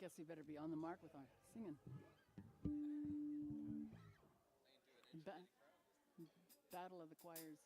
guess we better be on the mark with our singing. Battle of the choirs.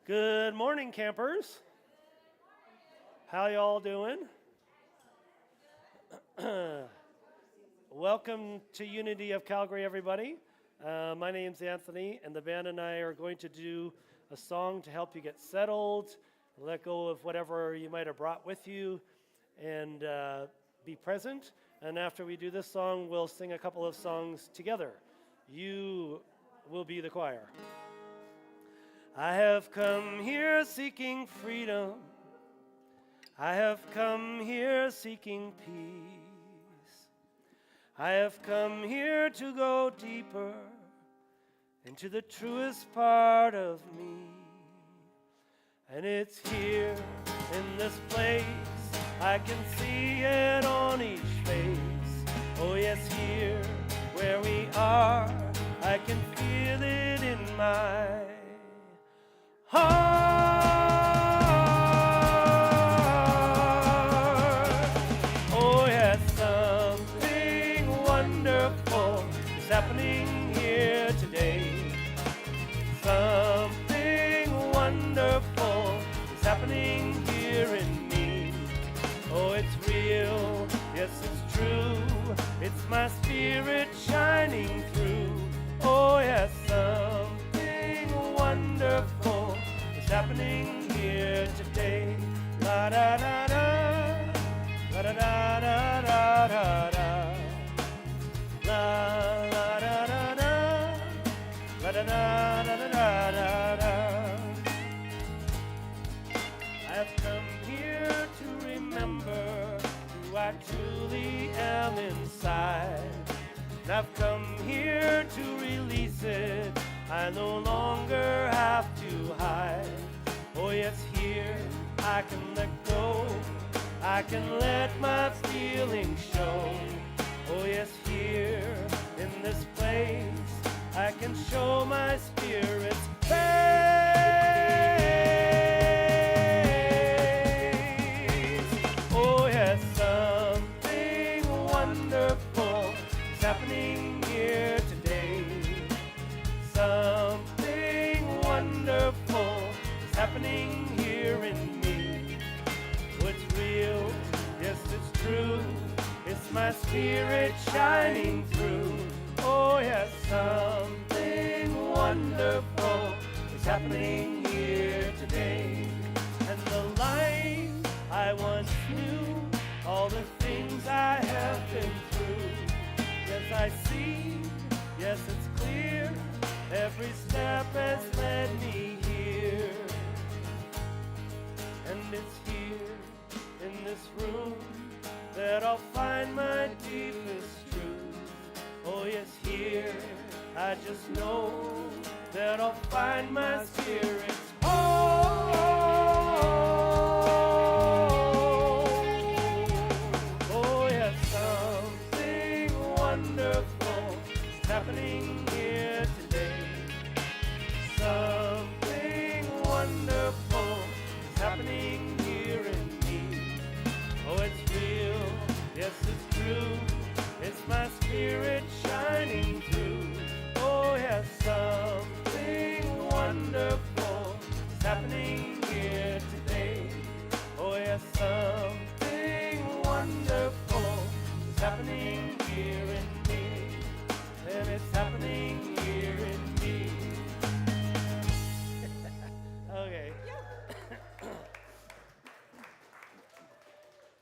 Good morning, campers. How y'all doing? Welcome to Unity of Calgary, everybody. My name's Anthony, and the band and I are going to do a song to help you get settled, let go of whatever you might have brought with you, and be present. And after we do this song, we'll sing a couple of songs together. You will be the choir. I have come here seeking freedom. I have come here seeking peace. I have come here to go deeper into the truest part of me. And it's here in this place, I can see it on each face. Oh yes, here where we are, I can feel it in my heart. Oh yes, something wonderful is happening here today. Something wonderful is happening here in me. Oh, it's real, yes it's true, it's my spirit shining through. Oh yes, something wonderful is happening here today. La da da da, la da da da da da da, la la da da da, la da da da da da da. I've come here to remember who I truly am inside. And I've come here to release it. I no longer have to hide. Oh yes, here I can let go. I can let my feelings show. Oh yes, here in this place I can show my spirit's face. Oh yes, something wonderful is happening here today. Something wonderful is happening here in me. Oh, it's real, yes it's true, it's my spirit shining through. Oh yes, something wonderful is happening here today. And the life I once knew, all the things I have been through, yes I see, yes it's clear, every step has led me here. And it's here in this room that I'll find my deepest truth. Oh yes, here I just know that I'll find my spirit's home. Oh yes, something wonderful is happening here today. Something wonderful is happening here in me. Oh, it's real, yes it's true, it's my spirit shining through. Oh yes, something wonderful is happening here today. Oh yes, something wonderful is happening here in me. And it's happening here in me. Okay.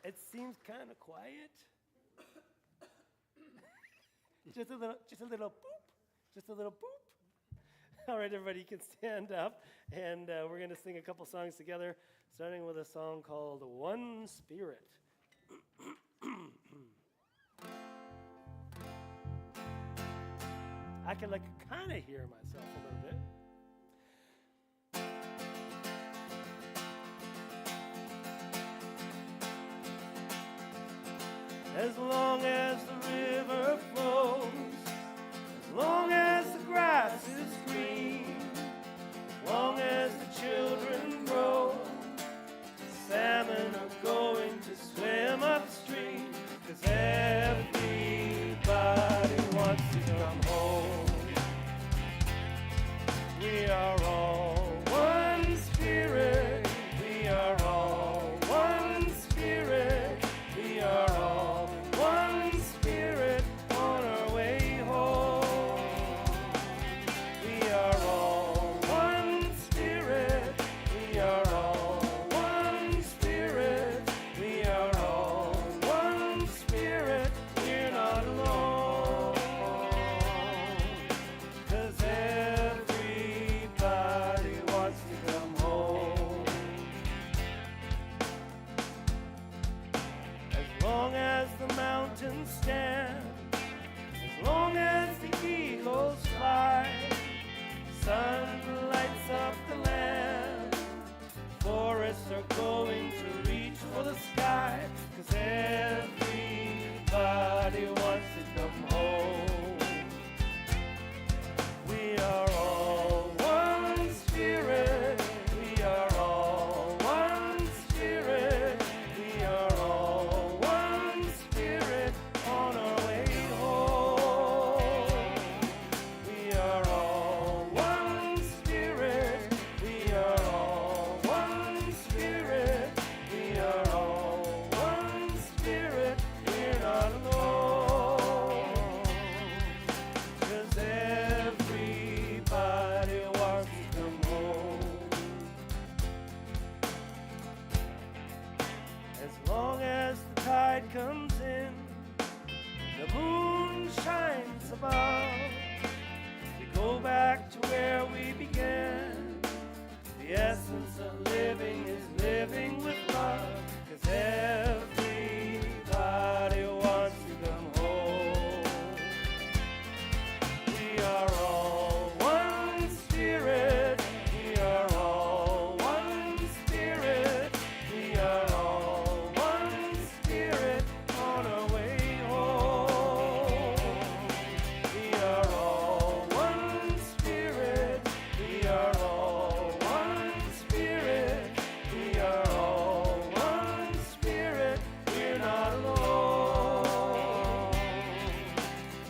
It seems kind of quiet. Just a little boop. Just a little boop. All right, everybody, you can stand up, and we're going to sing a couple songs together, starting with a song called One Spirit. I can kind of hear myself a little bit. As long as the river flows, as long as the grass is green, as long as the children grow, the salmon are going to swim upstream, 'cause everybody wants to come home. We are all one spirit, we are all one spirit, we are all one spirit on our way home. We are all one spirit, we are all one spirit, we are all one spirit, we're not alone. 'Cause everybody wants to come home. As long as the mountains stand, as long as the eagles fly, the sun lights up the land, forests are going to reach for the sky, 'cause everybody wants to come home. We are all one spirit, we are all one spirit, we are all one spirit on our way home. We are all one spirit, we are all one spirit, we are all one spirit, we're not alone. 'Cause everybody wants to come home. As long as the tide comes in, the moon shines above, we go back to where we began. The essence of living is living with love, 'cause everybody wants to come home. We are all one spirit, we are all one spirit, we are all one spirit on our way home. We are all one spirit, we are all one spirit, we are all one spirit, we're not alone.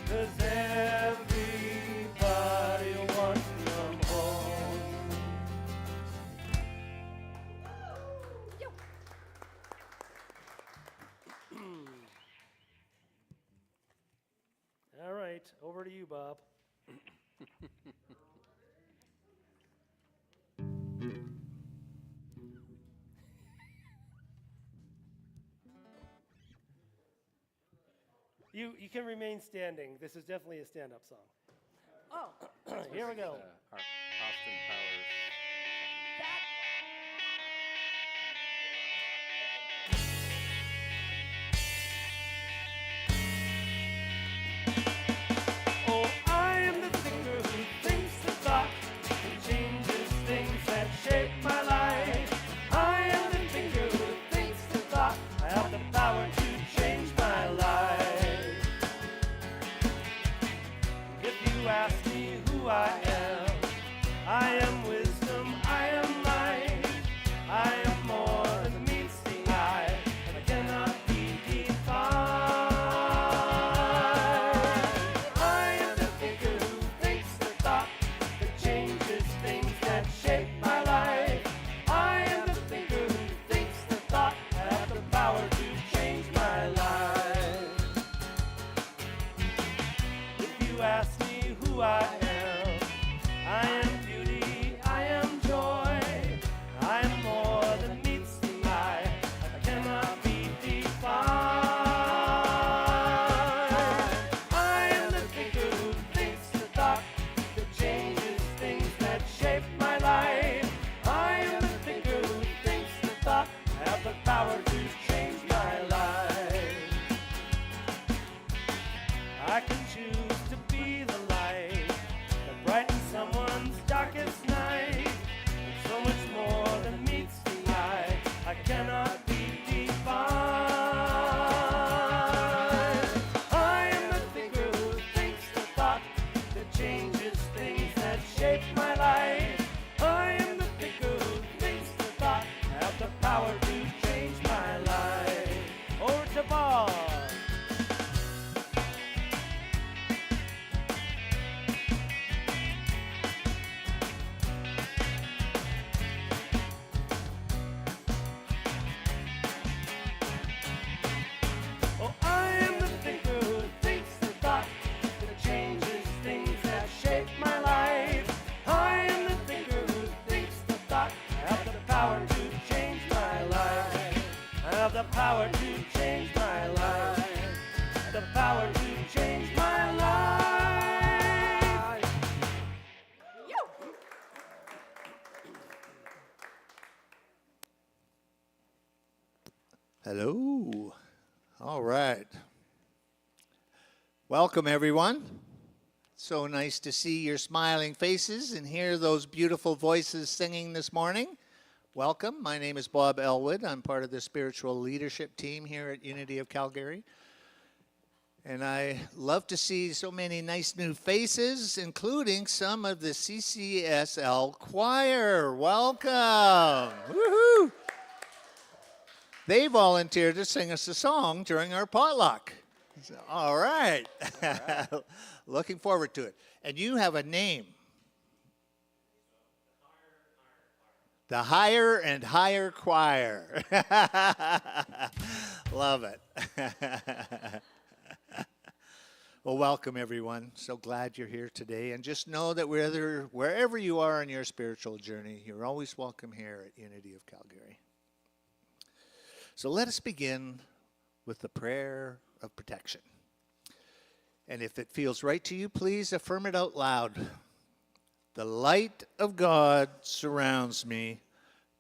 'Cause everybody wants to come home. All right, over to you, Bob. You can remain standing. This is definitely a stand-up song. Oh, Here we go. Our Austin Powers. that. Oh, I am the thinker who thinks the thought and changes things that shape my life. I am the thinker who thinks the thought. I have the power to change my life. If you ask me who I am, power to change my life. The power to change my life. Hello. All right. Welcome, everyone. So nice to see your smiling faces and hear those beautiful voices singing this morning. Welcome. My name is Bob Elwood. I'm part of the spiritual leadership team here at Unity of Calgary. And I love to see so many nice new faces, including some of the CCSL choir. Welcome. Woohoo! They volunteered to sing us a song during our potluck. All right. Looking forward to it. And you have a name. The Higher and Higher Choir. Love it. Well, welcome, everyone. So glad you're here today. And just know that wherever you are in your spiritual journey, you're always welcome here at Unity of Calgary. So let us begin with the prayer of protection. And if it feels right to you, please affirm it out loud. The light of God surrounds me.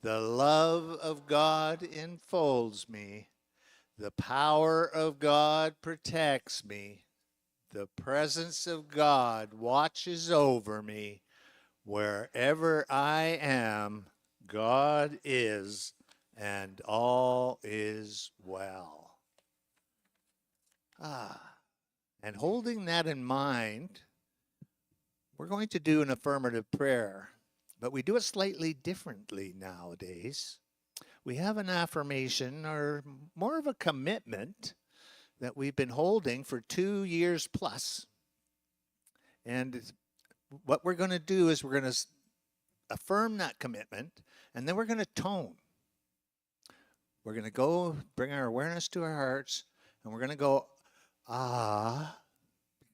The love of God enfolds me. The power of God protects me. The presence of God watches over me. Wherever I am, God is, and all is well. And holding that in mind, we're going to do an affirmative prayer, but we do it slightly differently nowadays. We have an affirmation, or more of a commitment, that we've been holding for 2 years plus. And what we're going to do is we're going to affirm that commitment, and then we're going to tone. We're going to go bring our awareness to our hearts, and we're going to go,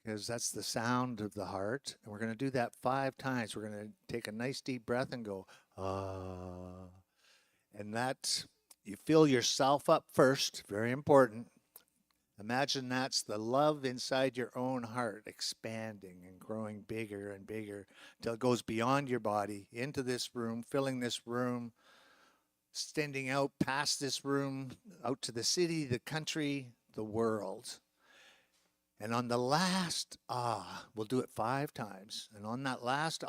because that's the sound of the heart. And we're going to do that 5 times. We're going to take a nice deep breath and go, And that's, you fill yourself up first, very important. Imagine that's the love inside your own heart expanding and growing bigger and bigger until it goes beyond your body, into this room, filling this room, extending out past this room, out to the city, the country, the world. And on the last we'll do it 5 times. And on that last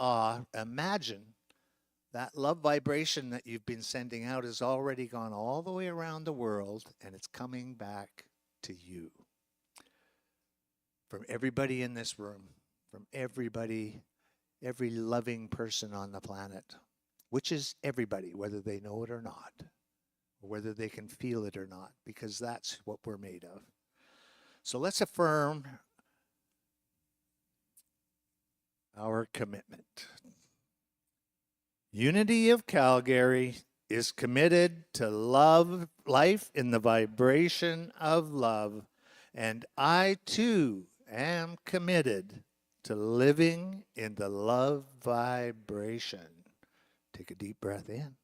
imagine that love vibration that you've been sending out has already gone all the way around the world, and it's coming back to you. From everybody in this room, from everybody, every loving person on the planet, which is everybody, whether they know it or not, or whether they can feel it or not, because that's what we're made of. So let's affirm our commitment. Unity of Calgary is committed to love life in the vibration of love, and I too am committed to living in the love vibration. Take a deep breath in.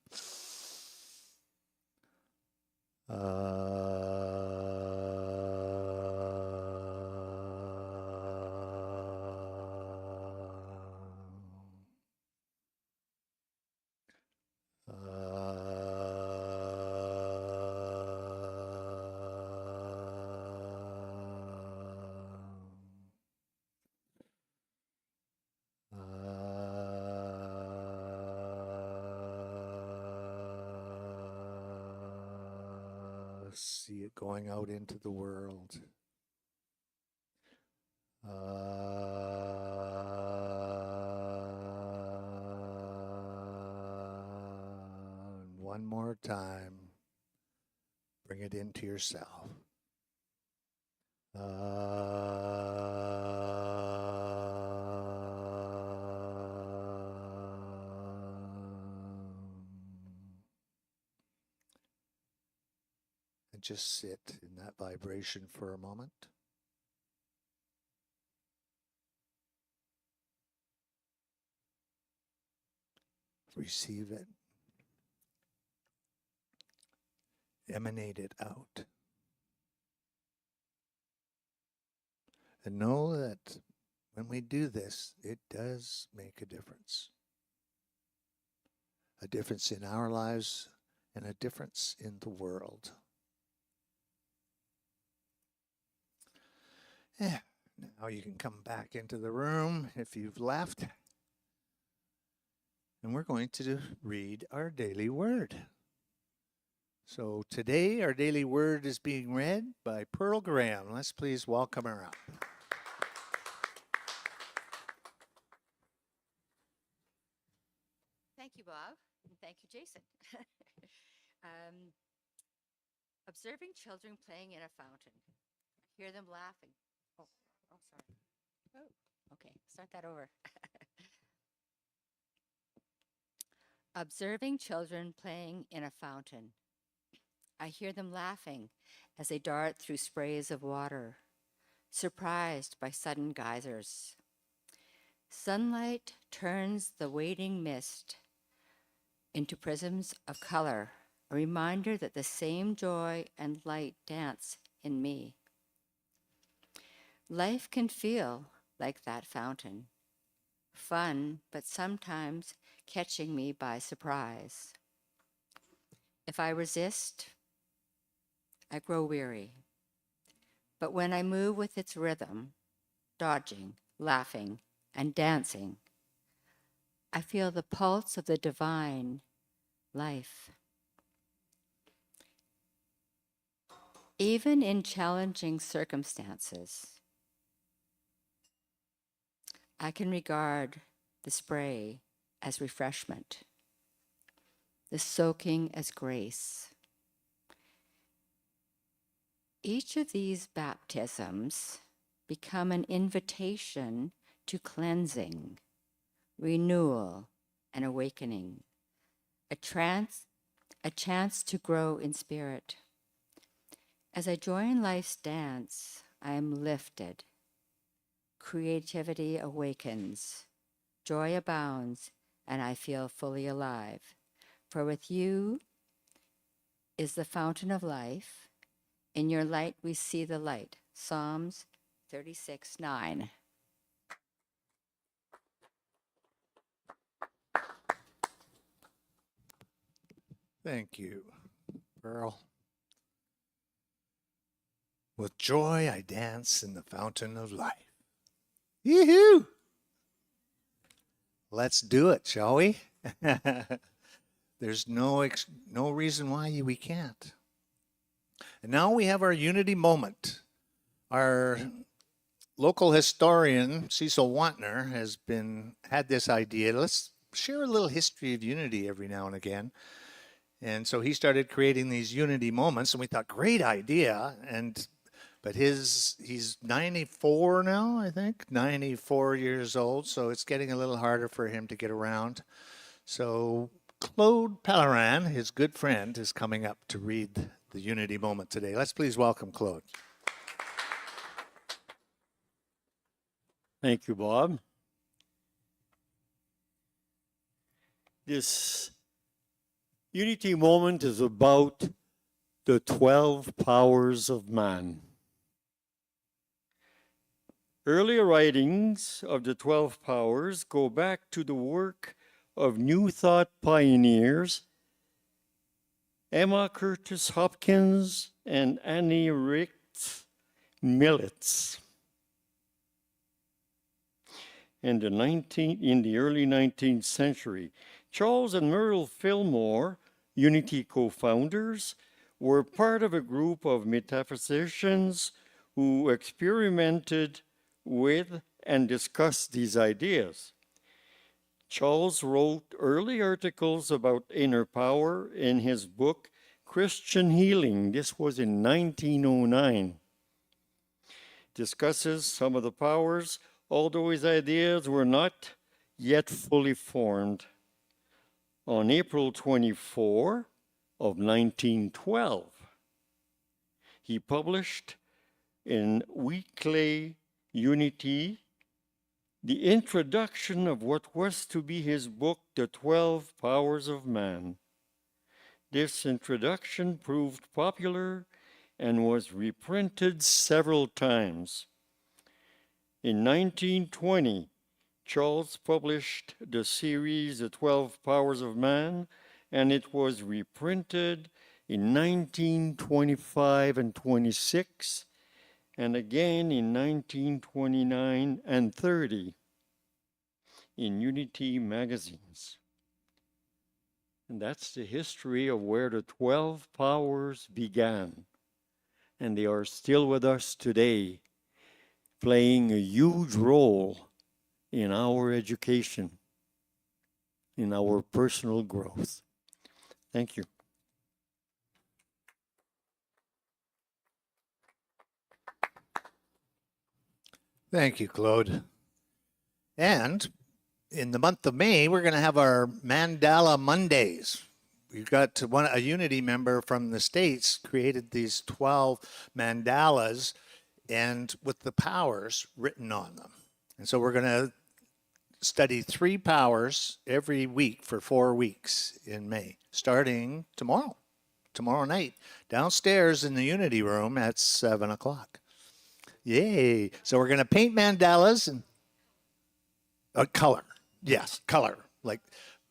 See it going out into the world. One more time. Bring it into yourself. And just sit in that vibration for a moment. Receive it. emanate it out. And know that when we do this, it does make a difference. A difference in our lives and a difference in the world. Yeah. Now you can come back into the room if you've left. And we're going to read our daily word. So today our daily word is being read by Pearl Graham. Let's please welcome her up. Thank you, Bob, and thank you, Jason. Observing children playing in a fountain. Hear them laughing. Oh, sorry. Oh, okay, start that over. Observing children playing in a fountain. I hear them laughing as they dart through sprays of water, surprised by sudden geysers. Sunlight turns the waiting mist into prisms of color, a reminder that the same joy and light dance in me. Life can feel like that fountain, fun, but sometimes catching me by surprise. If I resist, I grow weary. But when I move with its rhythm, dodging, laughing, and dancing, I feel the pulse of the divine life. Even in challenging circumstances, I can regard the spray as refreshment, the soaking as grace. Each of these baptisms become an invitation to cleansing, renewal, and awakening, a chance to grow in spirit. As I join life's dance, I am lifted. Creativity awakens, joy abounds, and I feel fully alive. For with you is the fountain of life. In your light we see the light. Psalms 36:9. Thank you, Pearl. With joy I dance in the fountain of life. Yoo-hoo! Let's do it, shall we? There's no reason why we can't. And now we have our unity moment. Our local historian, Cecil Wantner, had this idea. Let's share a little history of unity every now and again. And so he started creating these unity moments, and we thought, great idea. But he's 94 now, I think, 94 years old, so it's getting a little harder for him to get around. So Claude Pellerin, his good friend, is coming up to read the unity moment today. Let's please welcome Claude. Thank you, Bob. This unity moment is about the 12 powers of man. Earlier writings of the 12 powers go back to the work of New Thought pioneers Emma Curtis Hopkins and Annie Richt Millets. In the early 19th century, Charles and Myrtle Fillmore, Unity co-founders, were part of a group of metaphysicians who experimented with and discussed these ideas. Charles wrote early articles about inner power in his book, Christian Healing. This was in 1909. Discusses some of the powers, although his ideas were not yet fully formed. On April 24 of 1912, he published in Weekly Unity the introduction of what was to be his book, The 12 Powers of Man. This introduction proved popular and was reprinted several times. In 1920, Charles published the series The 12 Powers of Man, and it was reprinted in 1925 and 26, and again in 1929 and 30 in Unity magazines. And that's the history of where the 12 powers began. And they are still with us today, playing a huge role in our education, in our personal growth. Thank you. Thank you, Claude. And in the month of May, we're going to have our Mandala Mondays. We've got a Unity member from the States created these 12 mandalas and with the powers written on them. And so we're going to study 3 powers every week for 4 weeks in May, starting tomorrow night, downstairs in the Unity room at 7 o'clock. Yay. So we're going to paint mandalas and color. Yes, color. Like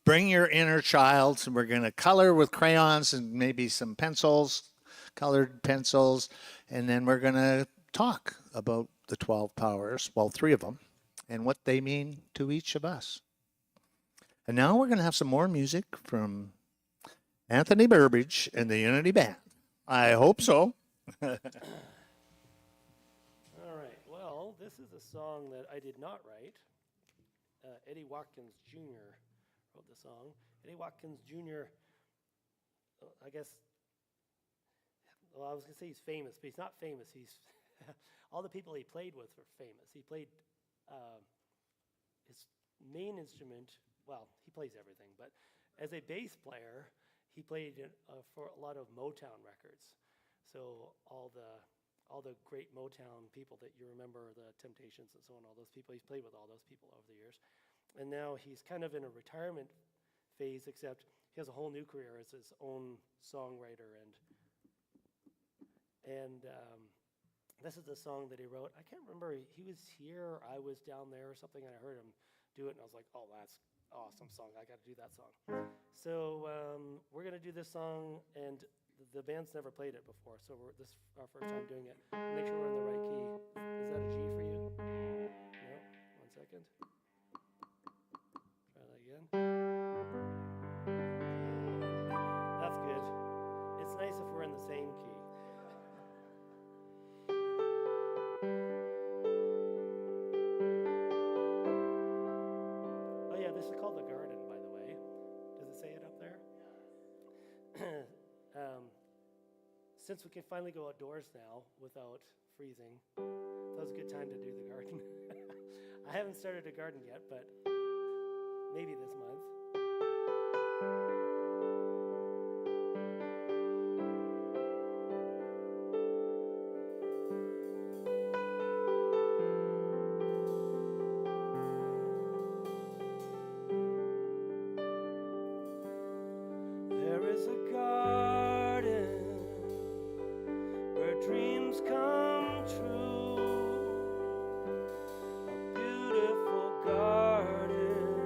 bring your inner child. And we're going to color with crayons and maybe some pencils, colored pencils. And then we're going to talk about the 12 powers, well, 3 of them, and what they mean to each of us. And now we're going to have some more music from Anthony Burbidge and the Unity Band. I hope so. All right. Well, this is a song that I did not write. Eddie Watkins Jr. wrote the song. Eddie Watkins Jr., I guess, well, I was going to say he's famous, but he's not famous. He's all the people he played with were famous. He played his main instrument, well, he plays everything, but as a bass player, he played for a lot of Motown records. So all the great Motown people that you remember, the Temptations and so on, all those people, he's played with all those people over the years. And now he's kind of in a retirement phase, except he has a whole new career as his own songwriter. And this is the song that he wrote. I can't remember, he was here, I was down there or something, and I heard him do it, and I was like, oh, that's awesome song. I got to do that song. So we're going to do this song, and the band's never played it before, so this is our first time doing it. Make sure we're in the right key. Is that a G for you? No? 1 second. Try that again. That's good. It's nice if we're in the same key. Oh yeah, this is called The Garden, by the way. Does it say it up there? Since we can finally go outdoors now without freezing, that was a good time to do the garden. I haven't started a garden yet, but maybe this month. There is a garden where dreams come true, a beautiful garden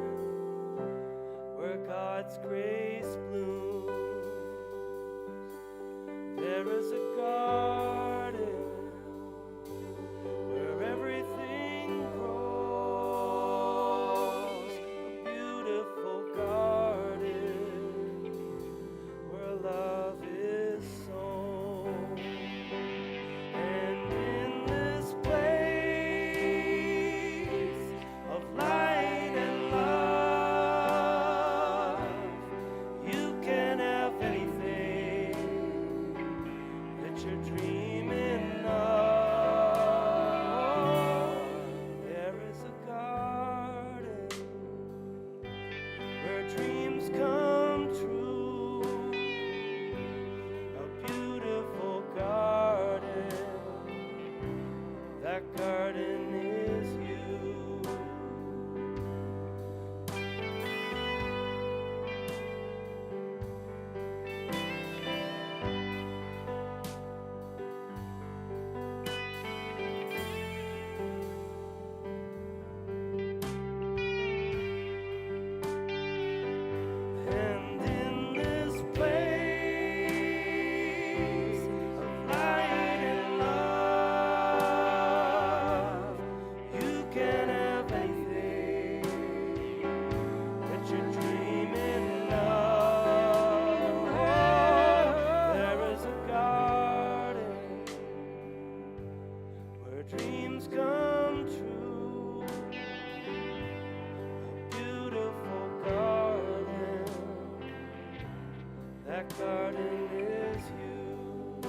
garden is you.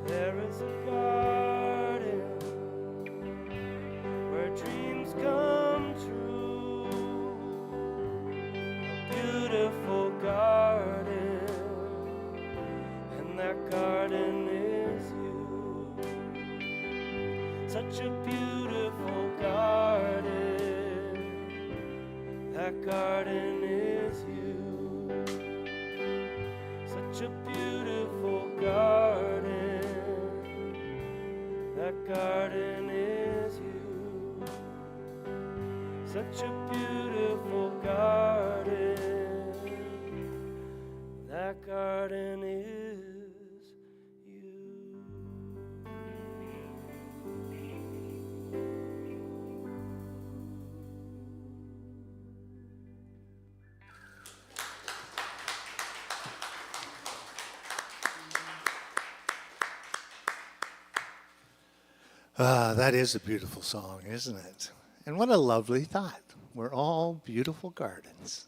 There is a garden where dreams come true. A beautiful garden, and that garden is you. Such a beautiful garden, that garden is you. Such a beautiful garden, that garden is you. Such a beautiful garden, that garden is you. Ah, that is a beautiful song, isn't it? And what a lovely thought. We're all beautiful gardens,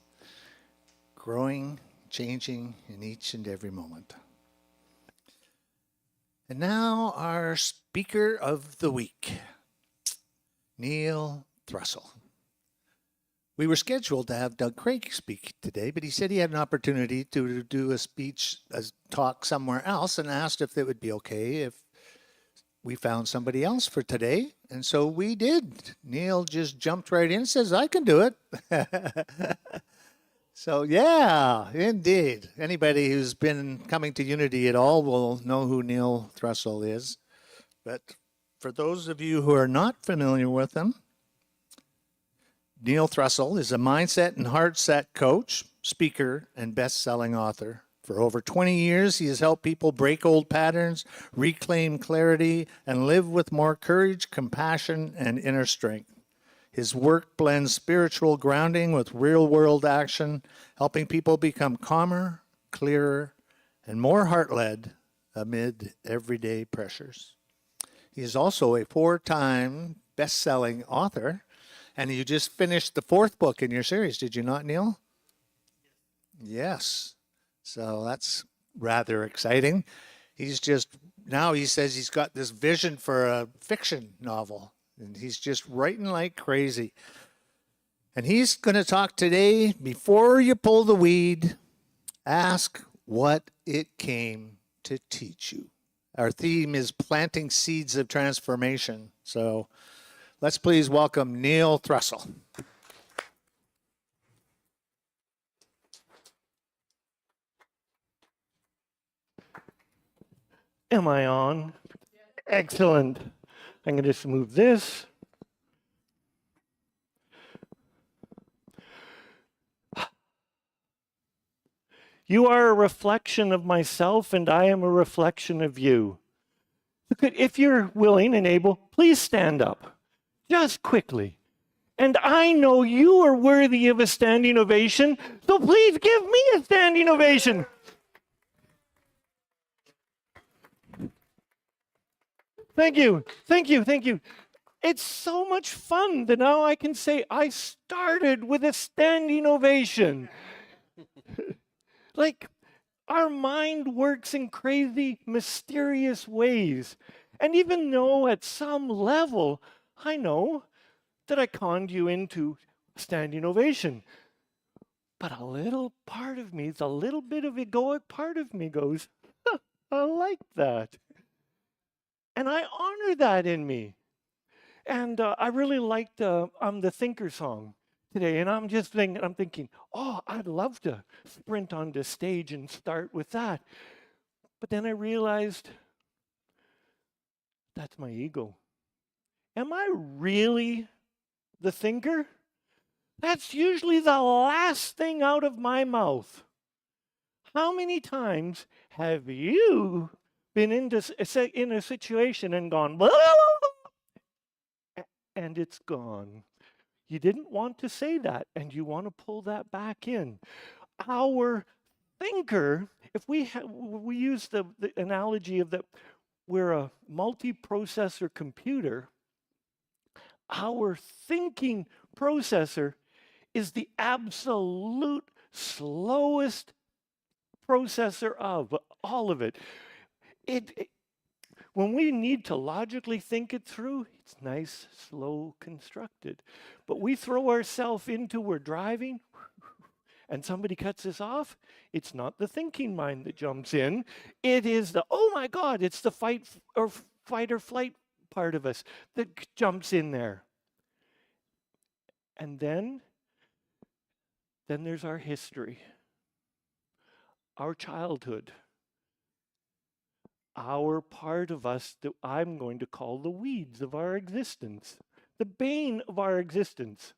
growing, changing in each and every moment. And now our speaker of the week, Neil Thrussell. We were scheduled to have Doug Craig speak today, but he said he had an opportunity to do a talk somewhere else, and asked if it would be okay if we found somebody else for today. And so we did. Neil just jumped right in and says, I can do it. So yeah, indeed. Anybody who's been coming to Unity at all will know who Neil Thrussell is. But for those of you who are not familiar with him, Neil Thrussell is a mindset and heart set coach, speaker, and best-selling author. For over 20 years, he has helped people break old patterns, reclaim clarity, and live with more courage, compassion, and inner strength. His work blends spiritual grounding with real-world action, helping people become calmer, clearer, and more heart-led amid everyday pressures. He is also a 4-time best-selling author, and you just finished the 4th book in your series, did you not, Neil? Yes. So that's rather exciting. He says he's got this vision for a fiction novel, and he's just writing like crazy. And he's going to talk today, before you pull the weed, ask what it came to teach you. Our theme is planting seeds of transformation. So let's please welcome Neil Thrussell. Am I on? Excellent. I'm going to just move this. You are a reflection of myself, and I am a reflection of you. If you're willing and able, please stand up, just quickly. And I know you are worthy of a standing ovation, so please give me a standing ovation. Thank you, thank you, thank you. It's so much fun that now I can say I started with a standing ovation. Like, our mind works in crazy, mysterious ways. And even though at some level, I know that I conned you into standing ovation. But a little part of me, the little bit of egoic part of me goes, I like that. And I honor that in me. And I really liked the Thinker song today. And I'm thinking, oh, I'd love to sprint onto stage and start with that. But then I realized that's my ego. Am I really the thinker? That's usually the last thing out of my mouth. How many times have you been in a situation and gone, and it's gone? You didn't want to say that, and you want to pull that back in. Our thinker, if we use the analogy of that we're a multi-processor computer, our thinking processor is the absolute slowest processor of all of it. When we need to logically think it through, it's nice, slow, constructed. But we throw ourselves into we're driving and somebody cuts us off, it's not the thinking mind that jumps in. It is the, oh my God, it's the fight or flight part of us that jumps in there. And then there's our history, our childhood, our part of us that I'm going to call the weeds of our existence, the bane of our existence,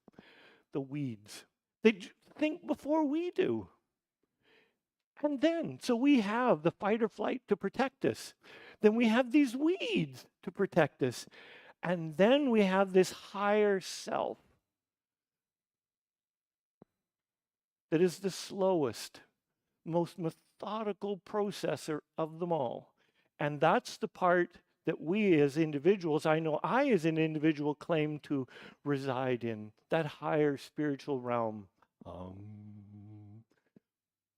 the weeds. They think before we do. And then, so we have the fight or flight to protect us. Then we have these weeds to protect us. And then we have this higher self that is the slowest, most methodical processor of them all. And that's the part that we as individuals, I know I as an individual claim to reside in, that higher spiritual realm.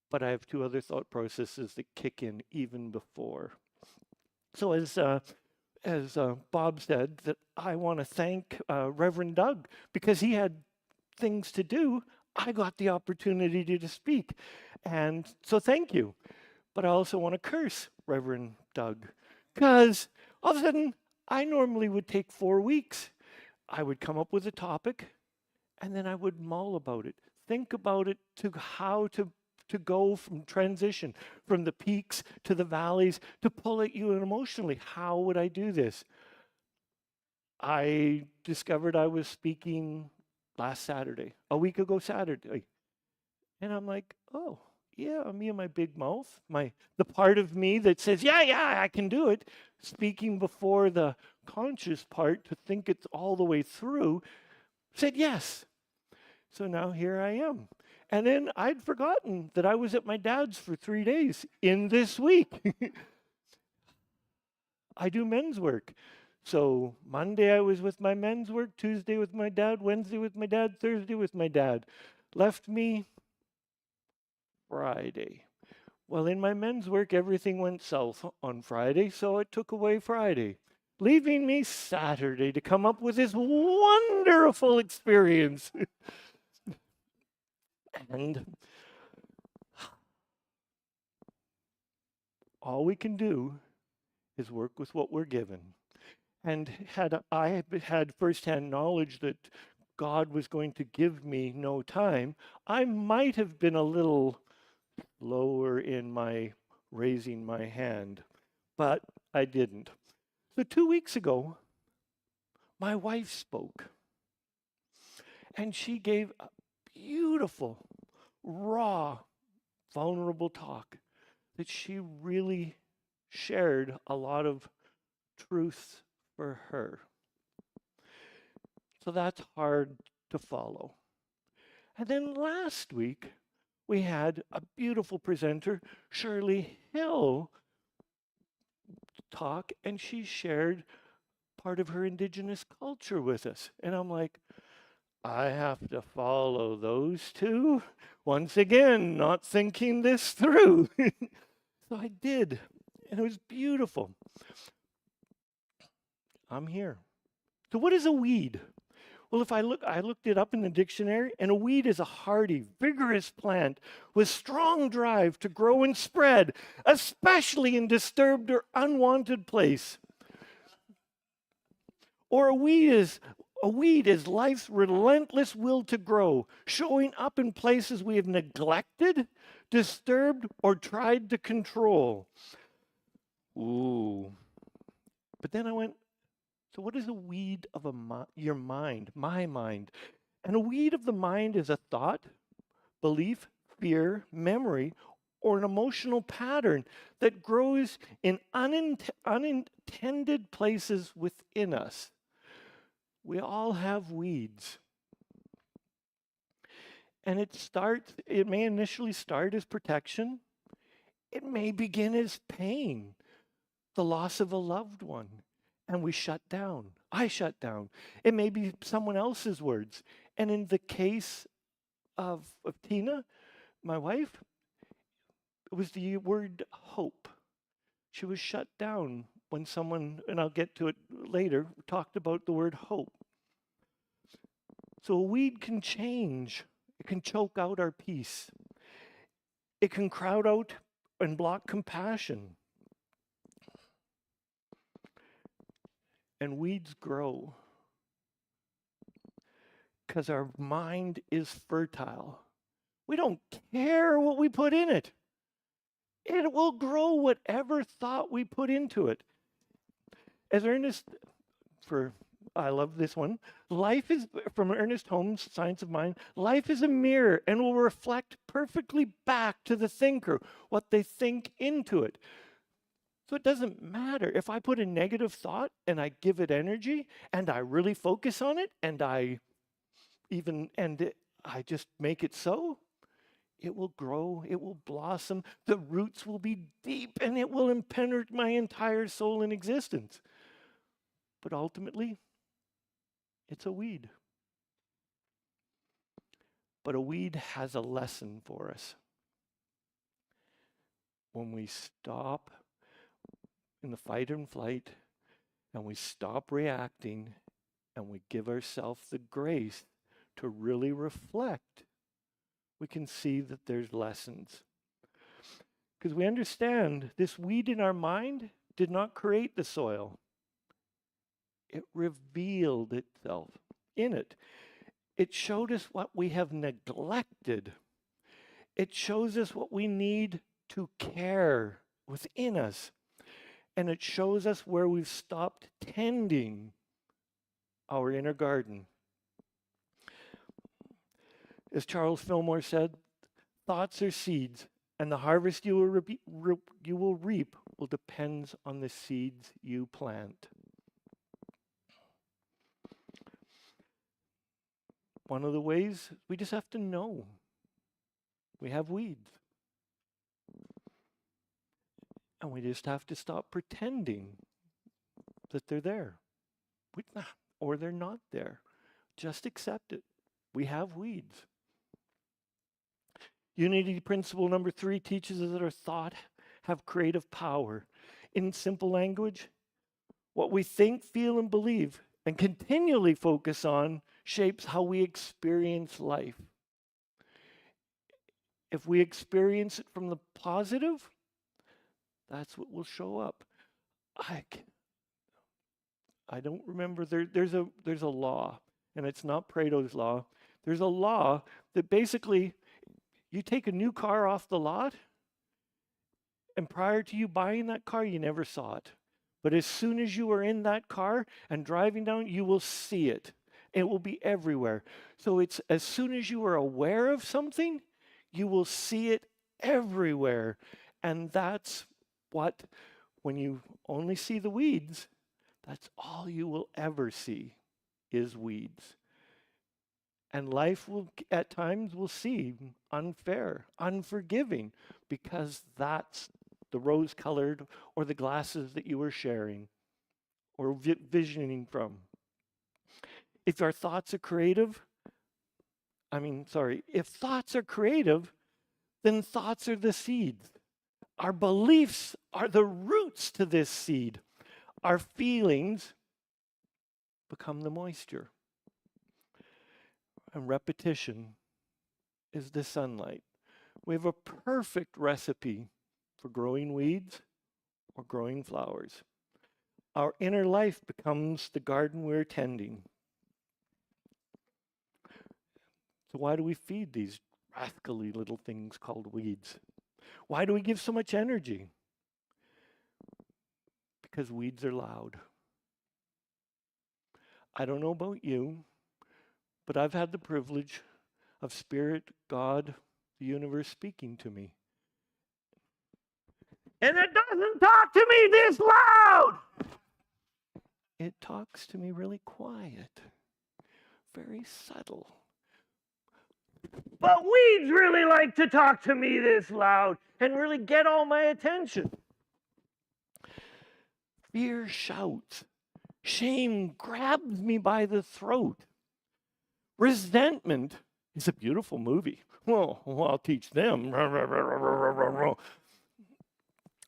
But I have two other thought processes that kick in even before. So as Bob said, that I want to thank Reverend Doug because he had things to do. I got the opportunity to speak. And so thank you. But I also want to curse Reverend Doug because all of a sudden I normally would take 4 weeks. I would come up with a topic and then I would mull about it, think about it to how to go from transition, from the peaks to the valleys, to pull at you emotionally. How would I do this? I discovered I was speaking last Saturday, a week ago Saturday. And I'm like, oh, yeah, me and my big mouth, the part of me that says, yeah, I can do it, speaking before the conscious part to think it's all the way through, said yes. So now here I am. And then I'd forgotten that I was at my dad's for 3 days in this week. I do men's work. So Monday I was with my men's work, Tuesday with my dad, Wednesday with my dad, Thursday with my dad. Left me Friday. Well, in my men's work, everything went south on Friday, so it took away Friday, leaving me Saturday to come up with this wonderful experience. And all we can do is work with what we're given. And had I had firsthand knowledge that God was going to give me no time, I might have been a little lower in my raising my hand, but I didn't. So 2 weeks ago, my wife spoke, and she gave a beautiful, raw, vulnerable talk that she really shared a lot of truth for her. So that's hard to follow. And then last week, we had a beautiful presenter, Shirley Hill, talk, and she shared part of her Indigenous culture with us. And I'm like, I have to follow those two. Once again, not thinking this through. So I did, and it was beautiful. I'm here. So what is a weed? Well, I looked it up in the dictionary, and a weed is a hardy, vigorous plant with strong drive to grow and spread, especially in disturbed or unwanted place. Or a weed is life's relentless will to grow, showing up in places we have neglected, disturbed, or tried to control. Ooh. But then I went, so what is a weed of your mind, my mind? And a weed of the mind is a thought, belief, fear, memory, or an emotional pattern that grows in unintended places within us. We all have weeds. And it may initially start as protection. It may begin as pain, the loss of a loved one. And we shut down. I shut down. It may be someone else's words. And in the case of Tina, my wife, It was the word hope. She was shut down when someone, and I'll get to it later, talked about the word hope. So a weed can change. It can choke out our peace. It can crowd out and block compassion. And weeds grow because our mind is fertile. We don't care what we put in it. It will grow whatever thought we put into it. As I love this one. Life is, from Ernest Holmes' Science of Mind, life is a mirror and will reflect perfectly back to the thinker what they think into it. So it doesn't matter if I put a negative thought and I give it energy and I really focus on it and I just make it so. It will grow, it will blossom, the roots will be deep, and it will impenetrate my entire soul and existence. But ultimately, it's a weed. But a weed has a lesson for us. When we stop in the fight and flight, and we stop reacting, and we give ourselves the grace to really reflect, we can see that there's lessons. Because we understand this weed in our mind did not create the soil. It revealed itself in it. It showed us what we have neglected. It shows us what we need to care within us. And it shows us where we've stopped tending our inner garden. As Charles Fillmore said, thoughts are seeds, and the harvest you will reap will depend on the seeds you plant. One of the ways, we just have to know we have weeds. And we just have to stop pretending that they're there. Or they're not there. Just accept it. We have weeds. Unity principle number 3 teaches us that our thought have creative power. In simple language, what we think, feel, and believe and continually focus on shapes how we experience life. If we experience it from the positive, that's what will show up. I don't remember, there's a law, and it's not Pareto's law. There's a law that basically, you take a new car off the lot, and prior to you buying that car, you never saw it. But as soon as you are in that car and driving down, you will see it. It will be everywhere. So it's as soon as you are aware of something, you will see it everywhere. And that's what, when you only see the weeds, that's all you will ever see is weeds. And life will, at times, will seem unfair, unforgiving, because that's the rose-colored or the glasses that you were sharing or visioning from. If our thoughts are creative, if thoughts are creative, then thoughts are the seeds. Our beliefs are the roots to this seed. Our feelings become the moisture. And repetition is the sunlight. We have a perfect recipe for growing weeds or growing flowers. Our inner life becomes the garden we're tending. So why do we feed these rascally little things called weeds? Why do we give so much energy? Because weeds are loud. I don't know about you, but I've had the privilege of Spirit, God, the universe speaking to me. And it doesn't talk to me this loud. It talks to me really quiet, very subtle. But weeds really like to talk to me this loud and really get all my attention. Fear shouts. Shame grabs me by the throat. Resentment is a beautiful movie. Well, I'll teach them.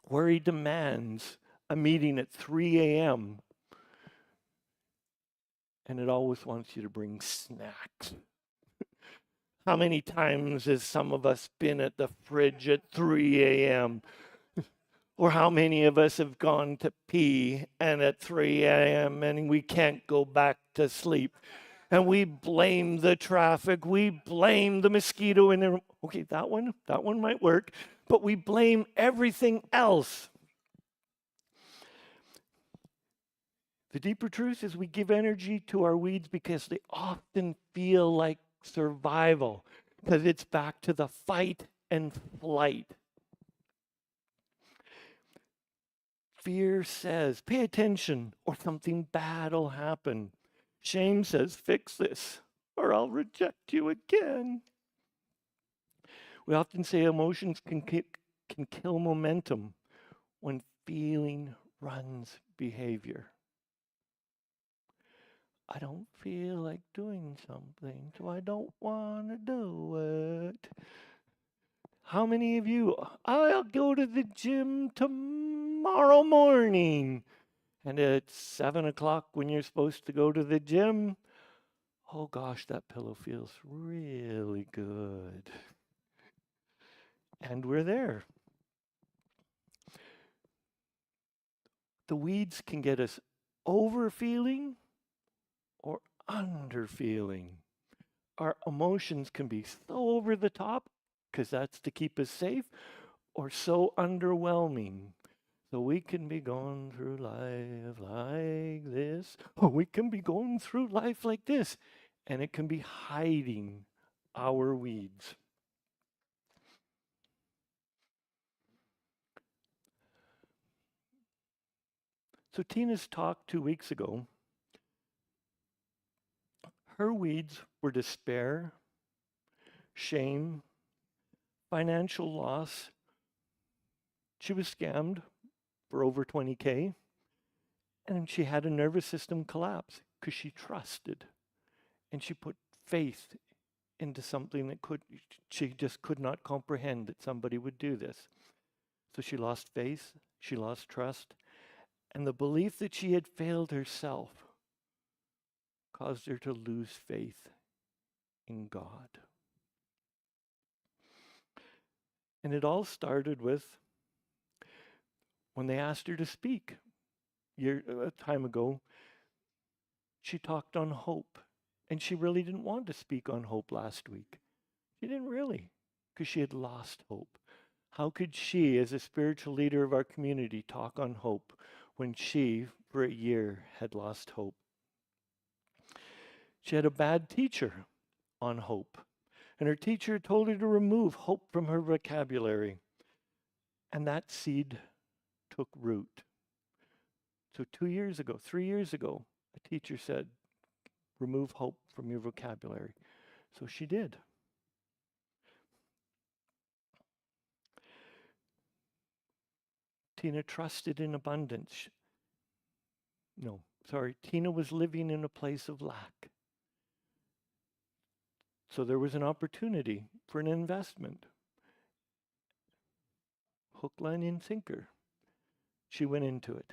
Worry demands a meeting at 3 a.m. and it always wants you to bring snacks. How many times has some of us been at the fridge at 3 a.m.? Or how many of us have gone to pee and at 3 a.m. and we can't go back to sleep? And we blame the traffic, we blame the mosquito in the room. Okay, that one might work, but we blame everything else. The deeper truth is we give energy to our weeds because they often feel like survival, because it's back to the fight and flight. Fear says, pay attention or something bad will happen. Shame says, fix this or I'll reject you again. We often say emotions can kill momentum when feeling runs behavior. I don't feel like doing something, so I don't want to do it. How many of you, I'll go to the gym tomorrow morning. And at 7 o'clock when you're supposed to go to the gym, oh gosh, that pillow feels really good. And we're there. The weeds can get us over feeling or under feeling. Our emotions can be so over the top, because that's to keep us safe, or so underwhelming. So we can be going through life like this, or we can be going through life like this, and it can be hiding our weeds. So Tina's talk 2 weeks ago, her weeds were despair, shame, financial loss. She was scammed for over 20K, and she had a nervous system collapse because she trusted and she put faith into something that she just could not comprehend that somebody would do this. So she lost faith, she lost trust, and the belief that she had failed herself caused her to lose faith in God. And it all started with when they asked her to speak a time ago. She talked on hope, and she really didn't want to speak on hope last week. She didn't really, because she had lost hope. How could she, as a spiritual leader of our community, talk on hope when she, for a year, had lost hope? She had a bad teacher on hope, and her teacher told her to remove hope from her vocabulary, and that seed took root. So 3 years ago, a teacher said, remove hope from your vocabulary. So she did. Tina trusted in abundance. Tina was living in a place of lack. So there was an opportunity for an investment. Hook, line, and sinker. She went into it.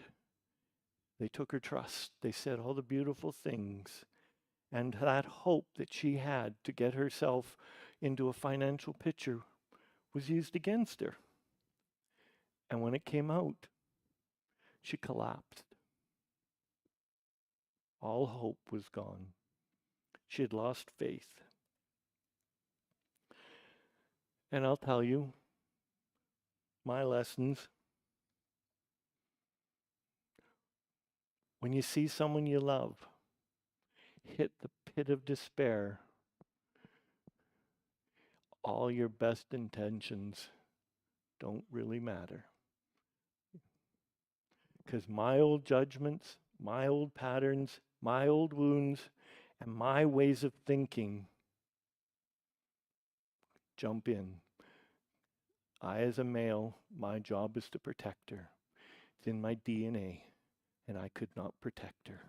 They took her trust. They said all the beautiful things. And that hope that she had to get herself into a financial picture was used against her. And when it came out, she collapsed. All hope was gone. She had lost faith. And I'll tell you, my lessons, when you see someone you love hit the pit of despair, all your best intentions don't really matter. Because my old judgments, my old patterns, my old wounds, and my ways of thinking jump in. I, as a male, my job is to protect her. It's in my DNA, and I could not protect her.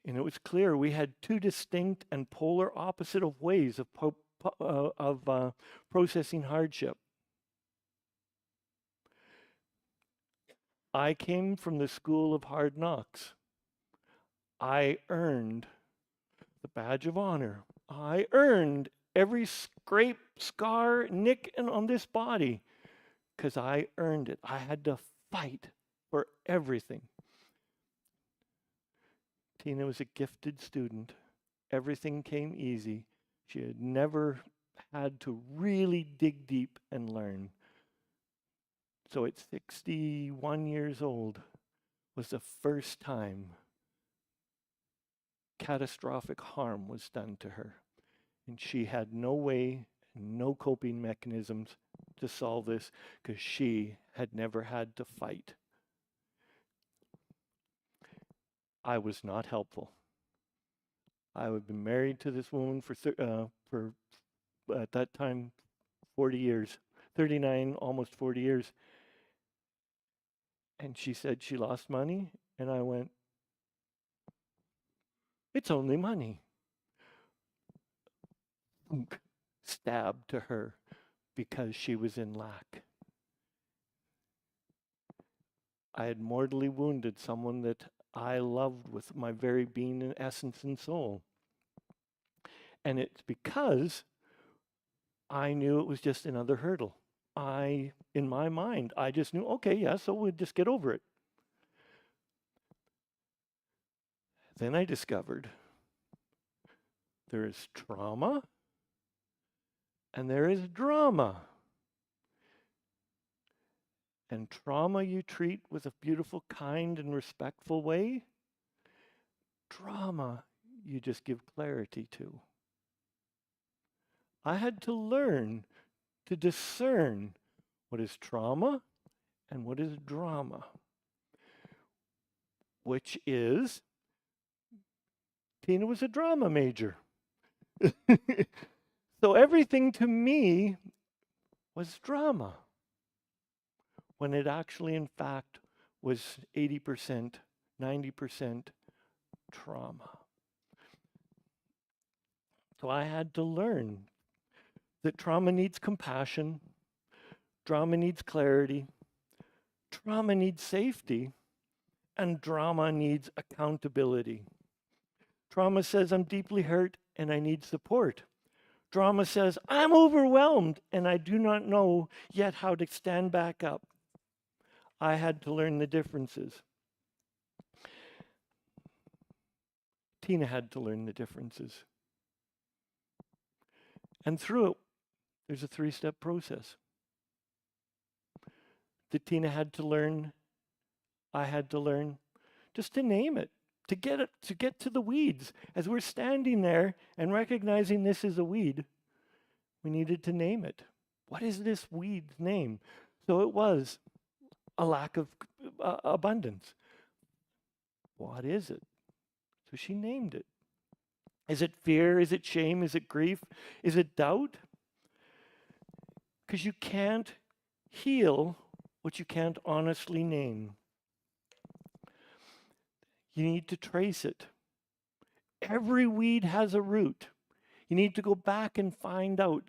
And it was clear we had two distinct and polar opposite of ways of processing hardship. I came from the school of hard knocks. I earned the badge of honor. I earned every scrape, scar, nick on this body because I earned it. I had to fight for everything. Tina was a gifted student. Everything came easy. She had never had to really dig deep and learn. So at 61 years old was the first time catastrophic harm was done to her. And she had no way, no coping mechanisms to solve this because she had never had to fight. I was not helpful. I had been married to this woman for at that time 40 years, 39, almost 40 years. And she said she lost money, and I went, it's only money. Stabbed to her because she was in lack. I had mortally wounded someone that I loved with my very being and essence and soul. And it's because I knew it was just another hurdle. In my mind, I just knew, okay, yeah, so we'll just get over it. Then I discovered there is trauma and there is drama. And trauma you treat with a beautiful, kind, and respectful way. Drama you just give clarity to. I had to learn to discern what is trauma and what is drama, which is, Tina was a drama major. So everything to me was drama, when it actually, in fact, was 80%, 90% trauma. So I had to learn that trauma needs compassion, drama needs clarity, trauma needs safety, and drama needs accountability. Trauma says I'm deeply hurt and I need support. Drama says I'm overwhelmed and I do not know yet how to stand back up. I had to learn the differences. Tina had to learn the differences. And through it, there's a 3-step process that Tina had to learn, I had to learn, just to name it, to get to the weeds. As we're standing there and recognizing this is a weed, we needed to name it. What is this weed's name? So it was a lack of abundance. What is it? So she named it. Is it fear? Is it shame? Is it grief? Is it doubt? Because you can't heal what you can't honestly name. You need to trace it. Every weed has a root. You need to go back and find out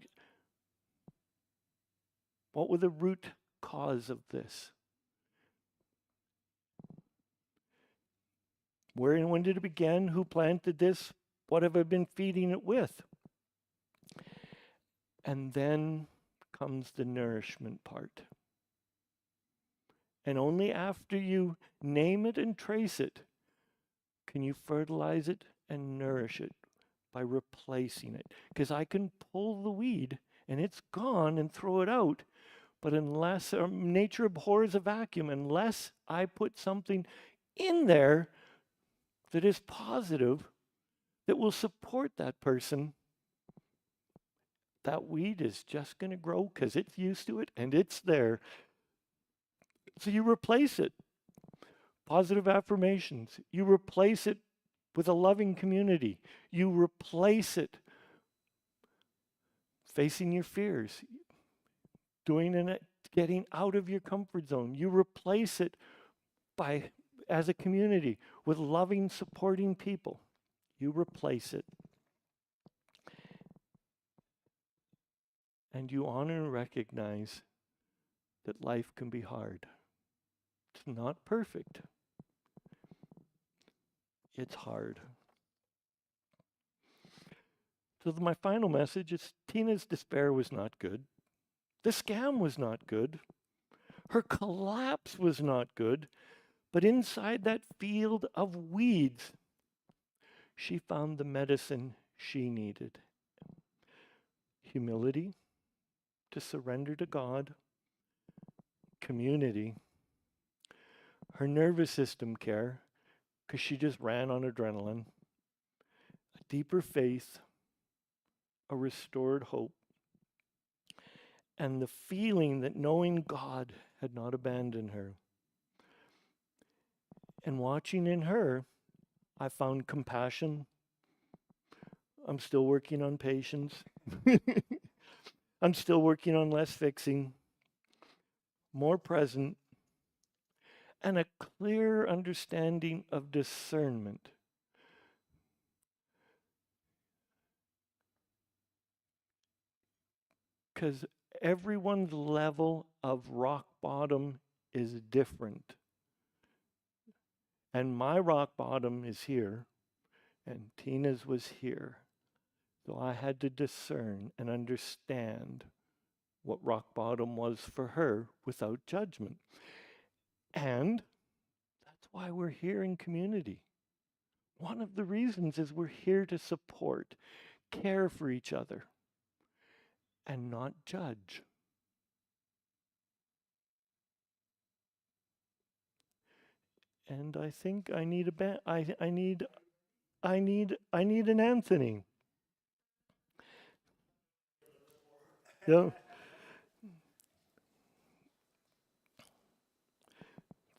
what was the root cause of this. Where and when did it begin? Who planted this? What have I been feeding it with? And then comes the nourishment part. And only after you name it and trace it can you fertilize it and nourish it by replacing it. Because I can pull the weed and it's gone and throw it out. But unless nature abhors a vacuum, unless I put something in there that is positive, that will support that person, that weed is just going to grow because it's used to it and it's there. So you replace it. Positive affirmations. You replace it with a loving community. You replace it facing your fears, doing it, getting out of your comfort zone. You replace it by, as a community, with loving, supporting people. You replace it. And you honor and recognize that life can be hard. It's not perfect. It's hard. So my final message is Tina's despair was not good. The scam was not good. Her collapse was not good. But inside that field of weeds, she found the medicine she needed. Humility, to surrender to God, community, her nervous system care, because she just ran on adrenaline, a deeper faith, a restored hope, and the feeling that knowing God had not abandoned her. And watching in her, I found compassion. I'm still working on patience. I'm still working on less fixing, more present, and a clear understanding of discernment. Because everyone's level of rock bottom is different. And my rock bottom is here, and Tina's was here. So I had to discern and understand what rock bottom was for her without judgment. And that's why we're here in community. One of the reasons is we're here to support, care for each other, and not judge. And I think I need I need an Anthony. Yeah.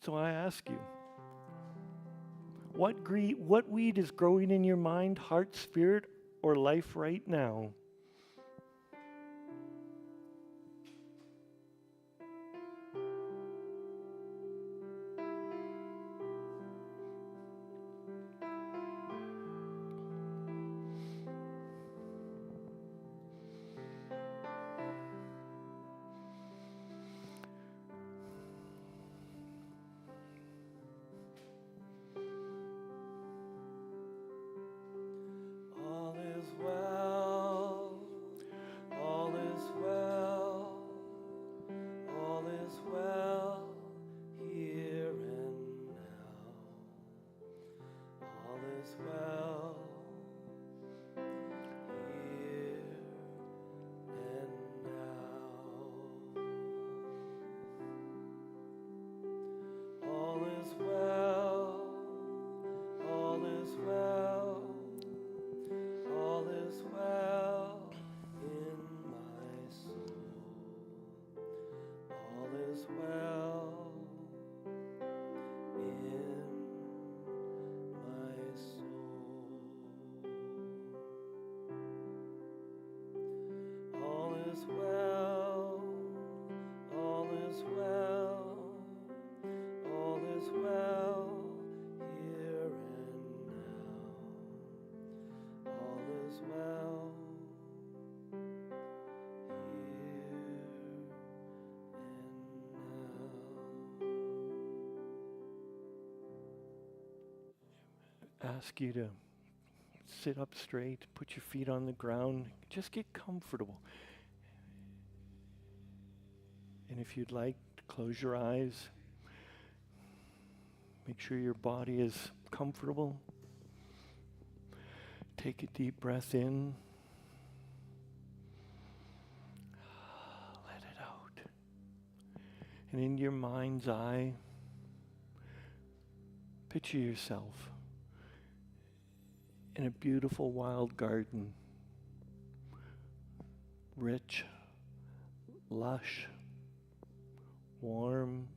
So I ask you, what weed is growing in your mind, heart, spirit, or life right now? All is well, all is well, all is well here and now. All is well here and now. All is well, all is well. All is well in my soul. All is well in my soul. All is well, all is well, all is well here and now. All is well here and now. Ask you to sit up straight, put your feet on the ground, just get comfortable. And if you'd like, close your eyes. Make sure your body is comfortable. Take a deep breath in. Let it out. And in your mind's eye, picture yourself in a beautiful wild garden. Rich, lush, warm.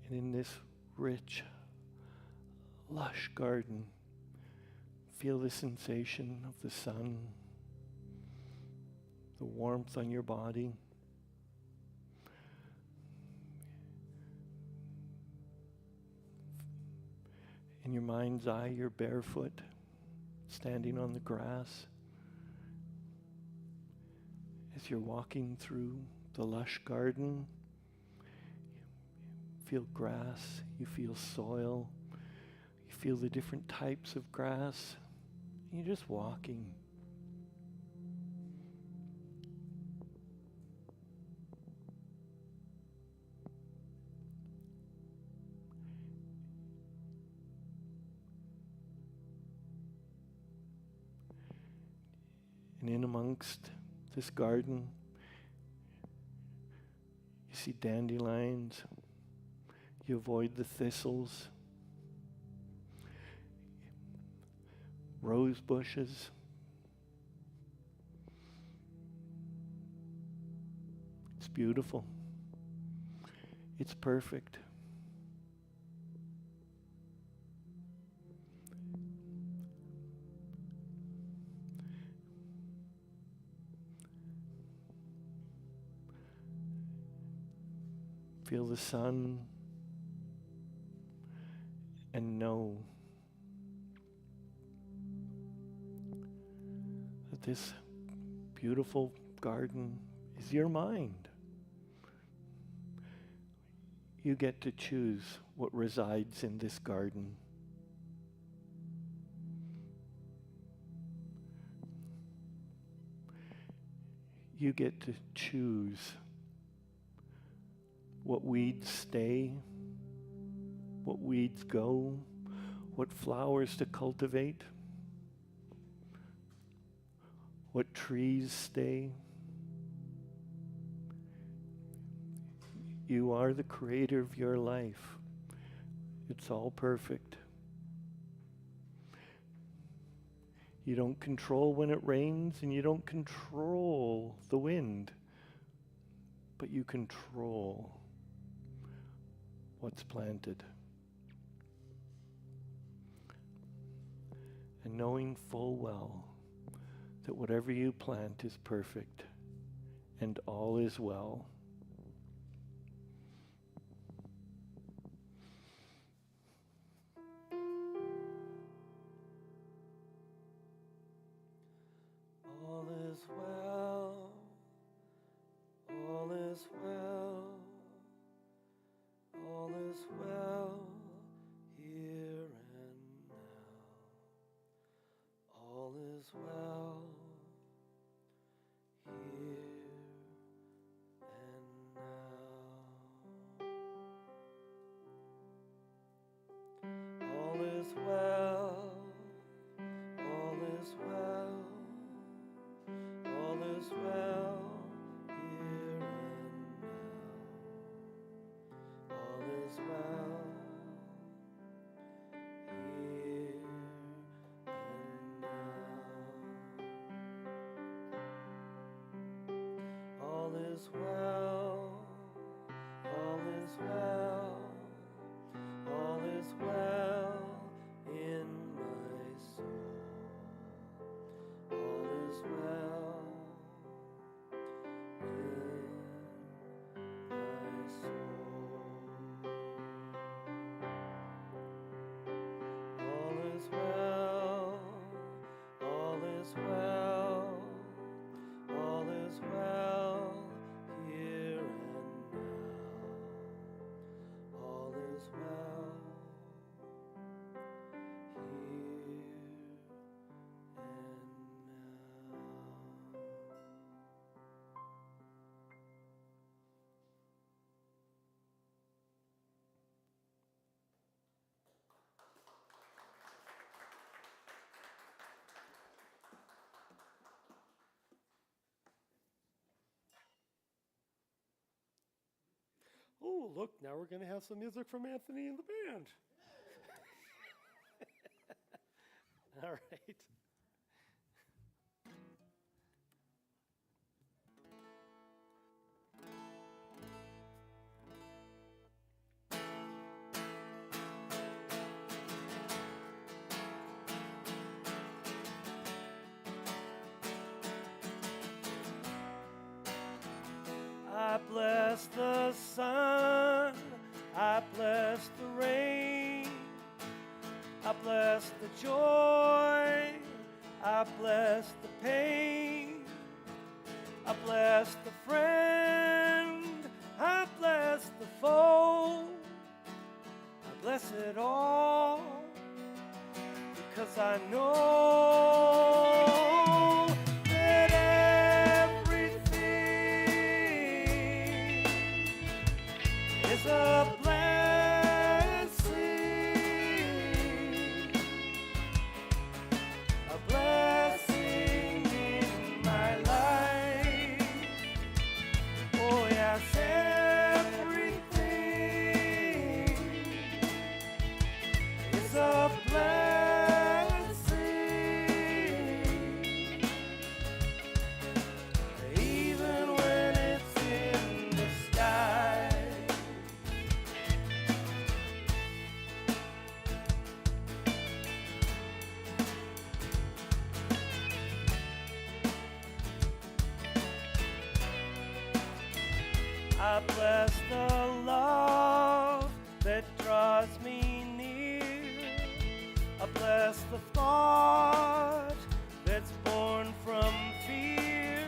And in this rich, lush garden, feel the sensation of the sun, the warmth on your body. In your mind's eye, you're barefoot, standing on the grass. As you're walking through the lush garden, you feel grass, you feel soil, you feel the different types of grass. You're just walking. And in amongst this garden, you see dandelions, you avoid the thistles, rose bushes. It's beautiful. It's perfect. Feel the sun and know that this beautiful garden is your mind. You get to choose what resides in this garden. You get to choose what weeds stay, what weeds go, what flowers to cultivate, what trees stay. You are the creator of your life. It's all perfect. You don't control when it rains, and you don't control the wind, but you control what's planted. And knowing full well that whatever you plant is perfect and all is well. All is well, all is well, all is well here and now. All is well here and now. All is well, all is well. All is well here and now. All is well here and now. All is well, all is well, all is well in my soul. All is well. All is well, all is well, all is well here and now. All is well here and now. Oh, look, now we're going to have some music from Anthony and the band. All right. I bless the sun, I bless the rain, I bless the joy, I bless the pain. I bless the friend, I bless the foe, I bless it all, because I know that everything is a blessing in my life. Oh yes, everything is a blessing, even when it's in the sky. I bless the love that draws me near. I bless the thought that's born from fear.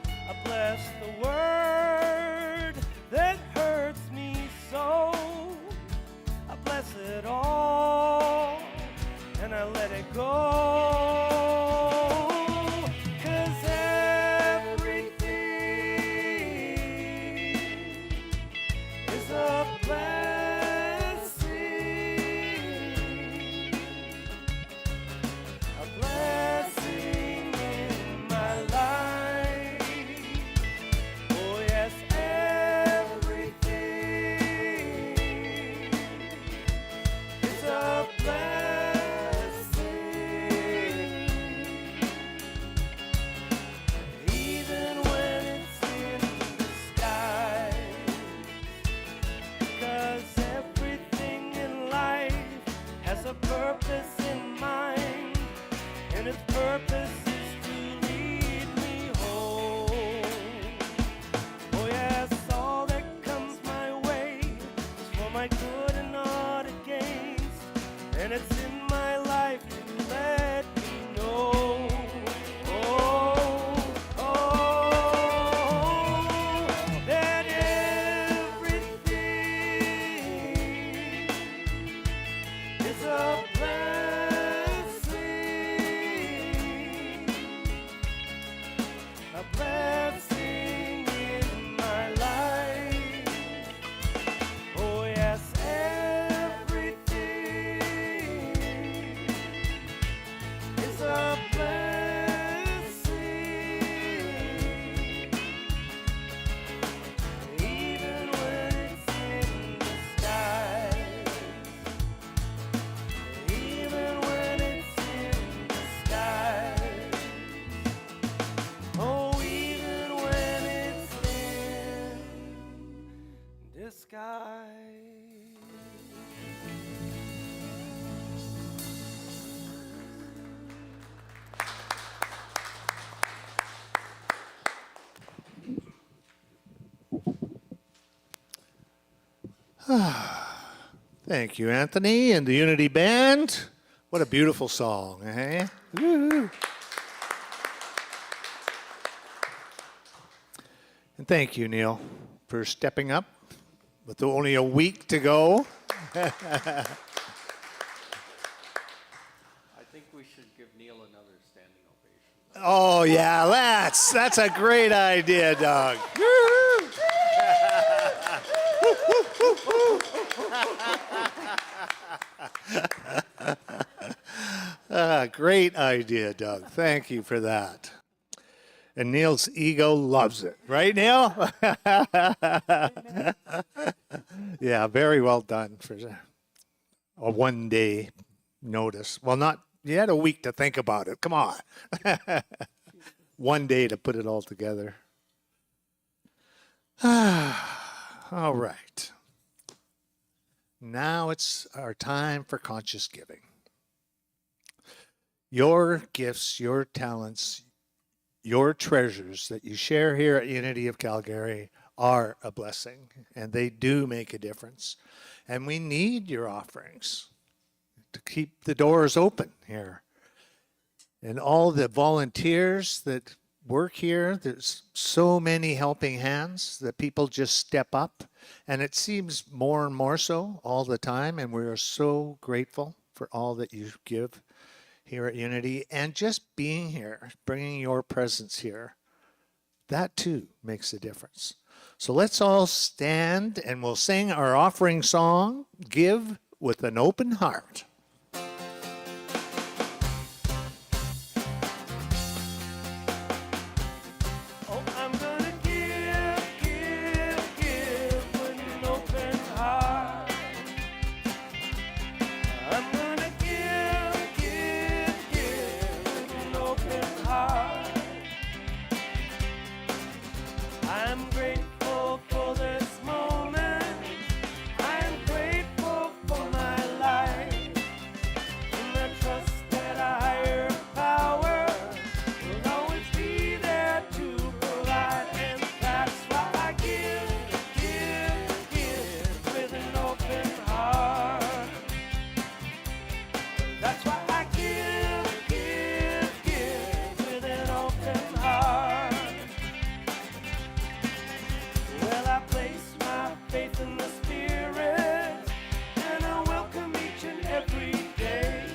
I bless the word that hurts me so. I bless it all and I let it go. 'Cause everything is a blessing in my life. Oh yes, everything is a blessing, even when it's in the sky. 'Cause everything in life has a purpose in mind, and its purpose is to lead me home. Oh yes, all that comes my way is for my good and not against, and it's in my life to let me know. That everything is a blessing in my life. Oh yes, everything is a blessing, even when it's in the sky, even when it's in the sky. Oh, even when it's in disguise. Thank you, Anthony, and the Unity Band. What a beautiful song, eh? Woo. And thank you, Neil, for stepping up with only a week to go. I think we should give Neil another standing ovation. Oh, yeah, that's a great idea, Doug. Great idea, Doug. Thank you for that. And Neil's ego loves it. Right, Neil? Yeah, very well done for a one-day notice. Well, not, you had a week to think about it. Come on. One day to put it all together. All right. Now it's our time for conscious giving. Your gifts, your talents, your treasures that you share here at Unity of Calgary are a blessing, and they do make a difference. And we need your offerings to keep the doors open here. And all the volunteers that work here. There's so many helping hands that people just step up, and it seems more and more so all the time. And we are so grateful for all that you give here at Unity, and just being here, bringing your presence here. That too makes a difference. So let's all stand and we'll sing our offering song, Give with an Open Heart. Oh, I'm gonna give with an open heart. I'm gonna give with an open heart. I'm grateful for this moment. I'm grateful for my life. And I trust that a higher power will always be there to provide. And that's why I give with an open heart. That's why I give with an open heart. Well, I place my faith in the Spirit, and I welcome each and every day.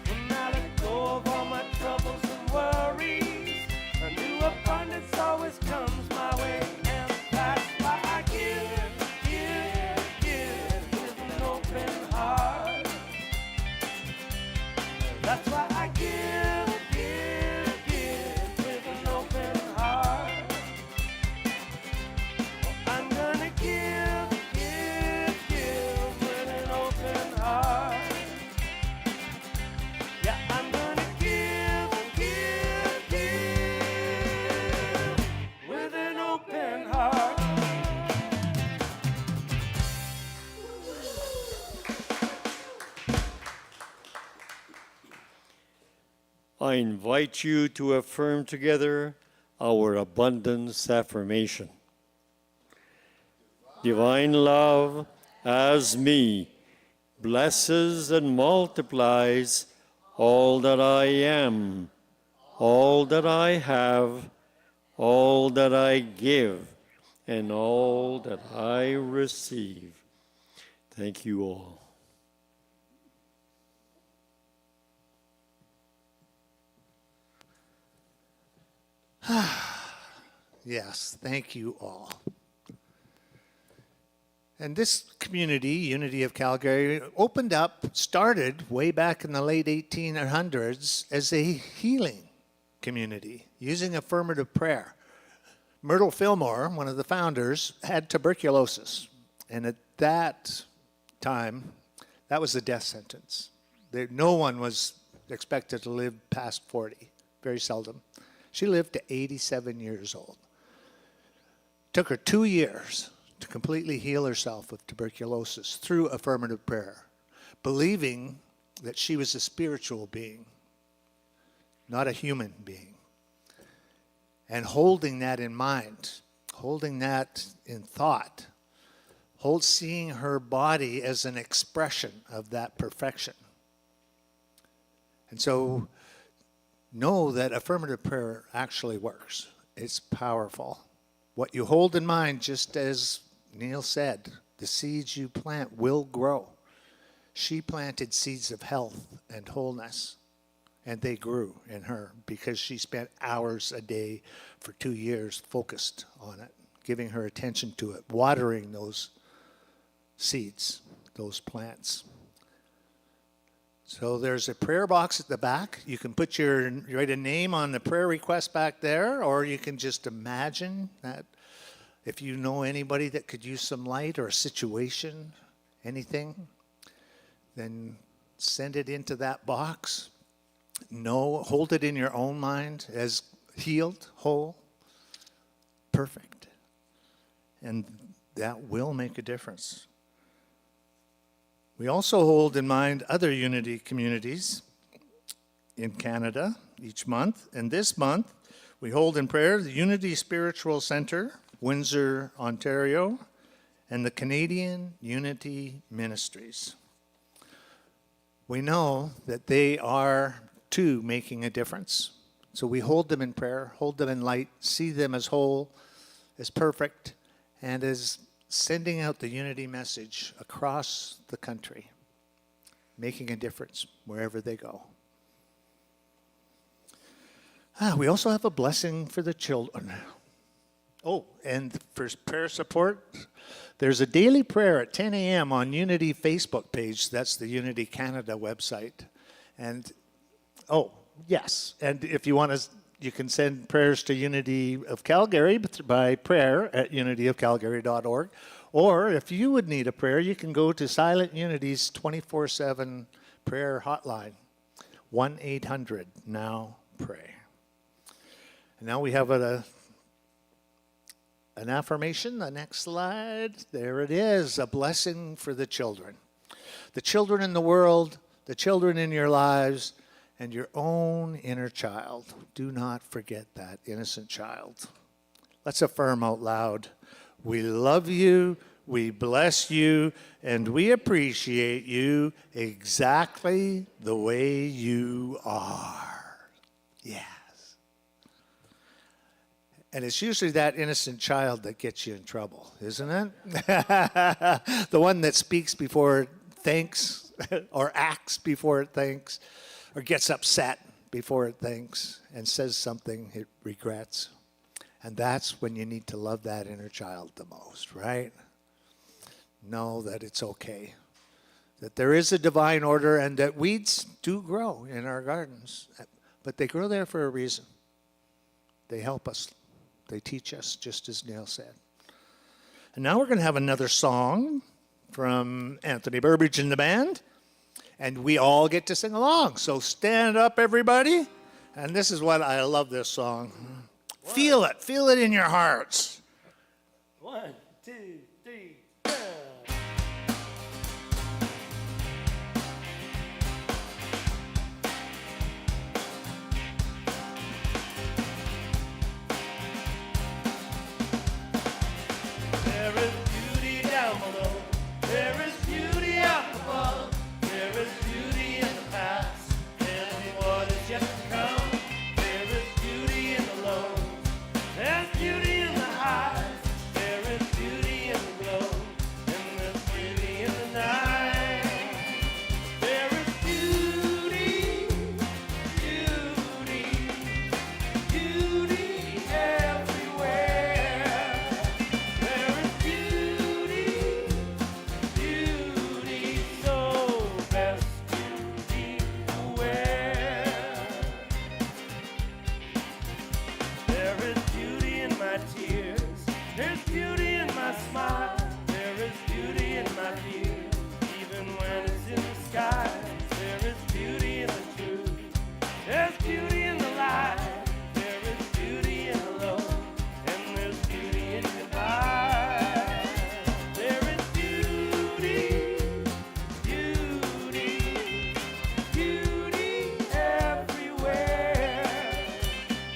When I let go of all my troubles and worries, a new abundance always comes my way. And that's why I give with an open heart. That's why I give with an open heart. I'm gonna give with an open heart. Yeah, I'm gonna give with an open heart. I invite you to affirm together our abundance affirmation. Divine love as me blesses and multiplies all that I am, all that I have, all that I give, and all that I receive. Thank you all. Yes, thank you all. And this community, Unity of Calgary, started way back in the late 1800s as a healing community using affirmative prayer. Myrtle Fillmore, one of the founders, had tuberculosis. And at that time, that was a death sentence. No one was expected to live past 40, very seldom. She lived to 87 years old. Took her 2 years to completely heal herself of tuberculosis through affirmative prayer, believing that she was a spiritual being, not a human being. And holding that in mind, holding that in thought, seeing her body as an expression of that perfection. And so know that affirmative prayer actually works. It's powerful. What you hold in mind, just as Neil said, the seeds you plant will grow. She planted seeds of health and wholeness, and they grew in her because she spent hours a day for 2 years focused on it, giving her attention to it, watering those seeds, those plants. So there's a prayer box at the back. You can write a name on the prayer request back there, or you can just imagine that if you know anybody that could use some light or a situation, anything, then send it into that box. Hold it in your own mind as healed, whole, perfect. And that will make a difference. We also hold in mind other Unity communities in Canada each month. And this month, we hold in prayer the Unity Spiritual Center, Windsor, Ontario, and the Canadian Unity Ministries. We know that they are, too, making a difference So we hold them in prayer, hold them in light, see them as whole, as perfect, and as sending out the unity message across the country, making a difference wherever they go. We also have a blessing for the children. Oh, and for prayer support, there's a daily prayer at 10 a.m. on Unity Facebook page. That's the Unity Canada website. And, oh, yes, and if you want to, you can send prayers to Unity of Calgary by prayer at unityofcalgary.org. Or if you would need a prayer, you can go to Silent Unity's 24/7 prayer hotline, 1-800-NOW-PRAY. And now we have an affirmation. The next slide. There it is, a blessing for the children. The children in the world, the children in your lives, and your own inner child. Do not forget that innocent child. Let's affirm out loud. We love you, we bless you, and we appreciate you exactly the way you are. Yes. And it's usually that innocent child that gets you in trouble, isn't it? The one that speaks before it thinks, or acts before it thinks, or gets upset before it thinks, and says something it regrets. And that's when you need to love that inner child the most, right? Know that it's okay. That there is a divine order, and that weeds do grow in our gardens. But they grow there for a reason. They help us. They teach us, just as Neil said. And now we're going to have another song from Anthony Burbridge and the band. And we all get to sing along. So stand up, everybody. And this is what I love this song. Feel it. Feel it in your hearts. 1, 2, 3, There is beauty down below. There is beauty up above. There is beauty in the past and what is yet to come. There is beauty in the low. There's beauty in the high. There is beauty in the glow. And there's beauty in the night. There is beauty, beauty, beauty everywhere. There is beauty, beauty, so best to be aware. There is beauty in my tears. There's beauty in my smile. There is beauty in my fears. Even when it's in the sky, there is beauty in the truth. There's beauty in the light. There is beauty in the low. And there's beauty in your eyes. There is beauty, beauty, beauty everywhere.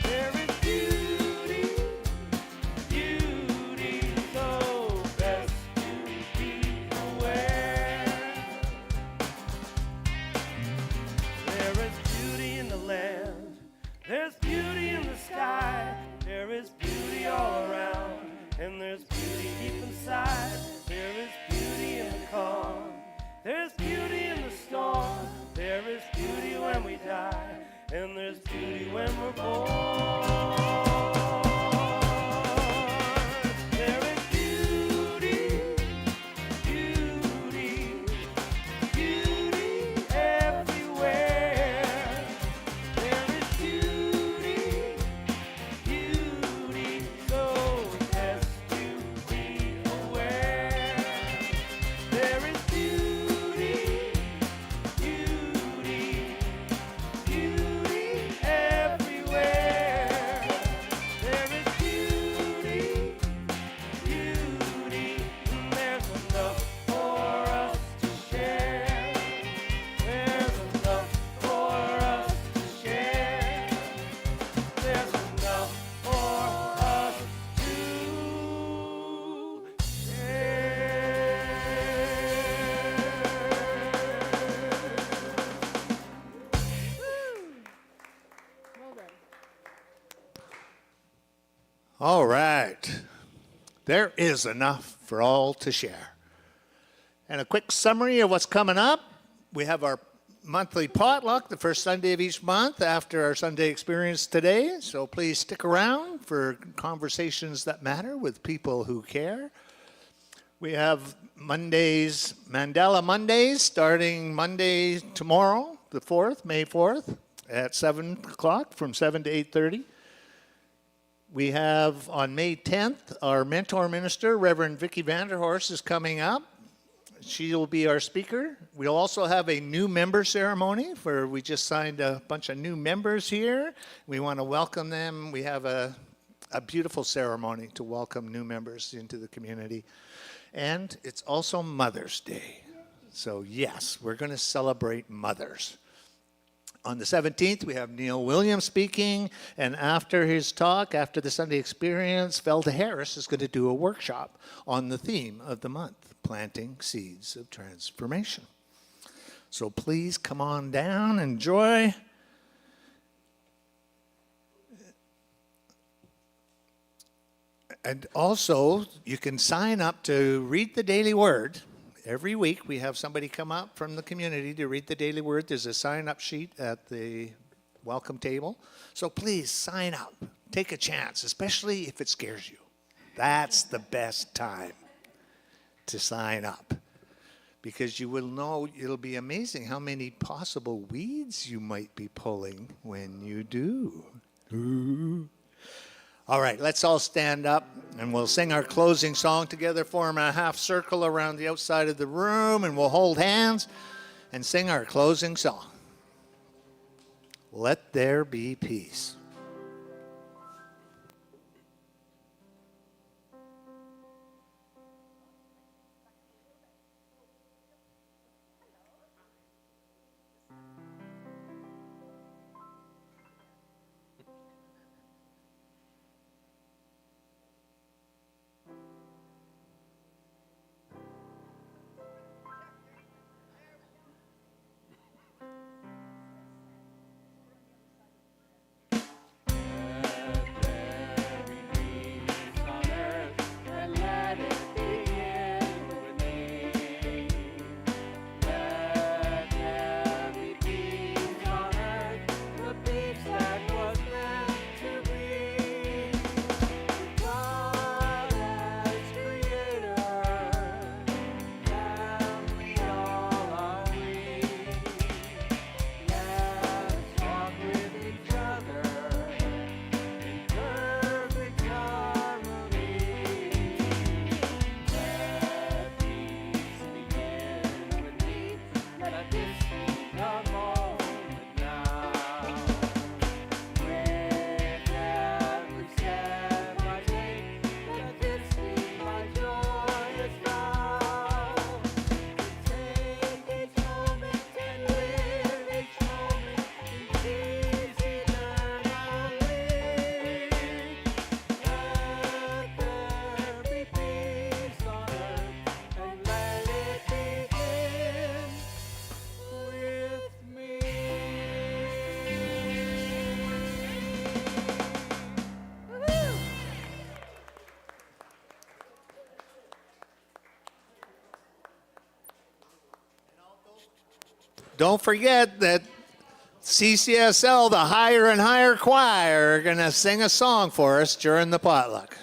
There is beauty, beauty, so best All right. There is enough for all to share. And a quick summary of what's coming up. We have our monthly potluck the first Sunday of each month after our Sunday experience today. So please stick around for conversations that matter with people who care. We have Mondays, Mandela Mondays, starting Monday tomorrow, the 4th, May 4th, at 7 o'clock from 7 to 8:30. We have on May 10th, our mentor minister, Reverend Vicki Vanderhorst, is coming up. She'll be our speaker. We'll also have a new member ceremony where we just signed a bunch of new members here. We want to welcome them. We have a beautiful ceremony to welcome new members into the community. And it's also Mother's Day. So yes, we're going to celebrate mothers. On the 17th, we have Neil Williams speaking, and after his talk, after the Sunday experience, Felda Harris is going to do a workshop on the theme of the month, planting seeds of transformation. So please come on down, enjoy. And also, you can sign up to read the Daily Word. Every week, we have somebody come up from the community to read the Daily Word. There's a sign-up sheet at the welcome table. So please sign up. Take a chance, especially if it scares you. That's the best time to sign up, because you will know, it'll be amazing how many possible weeds you might be pulling when you do. Ooh. All right, let's all stand up and we'll sing our closing song together, form a half circle around the outside of the room, and we'll hold hands and sing our closing song. Let there be peace. Don't forget that CCSL, the Higher and Higher Choir, are going to sing a song for us during the potluck.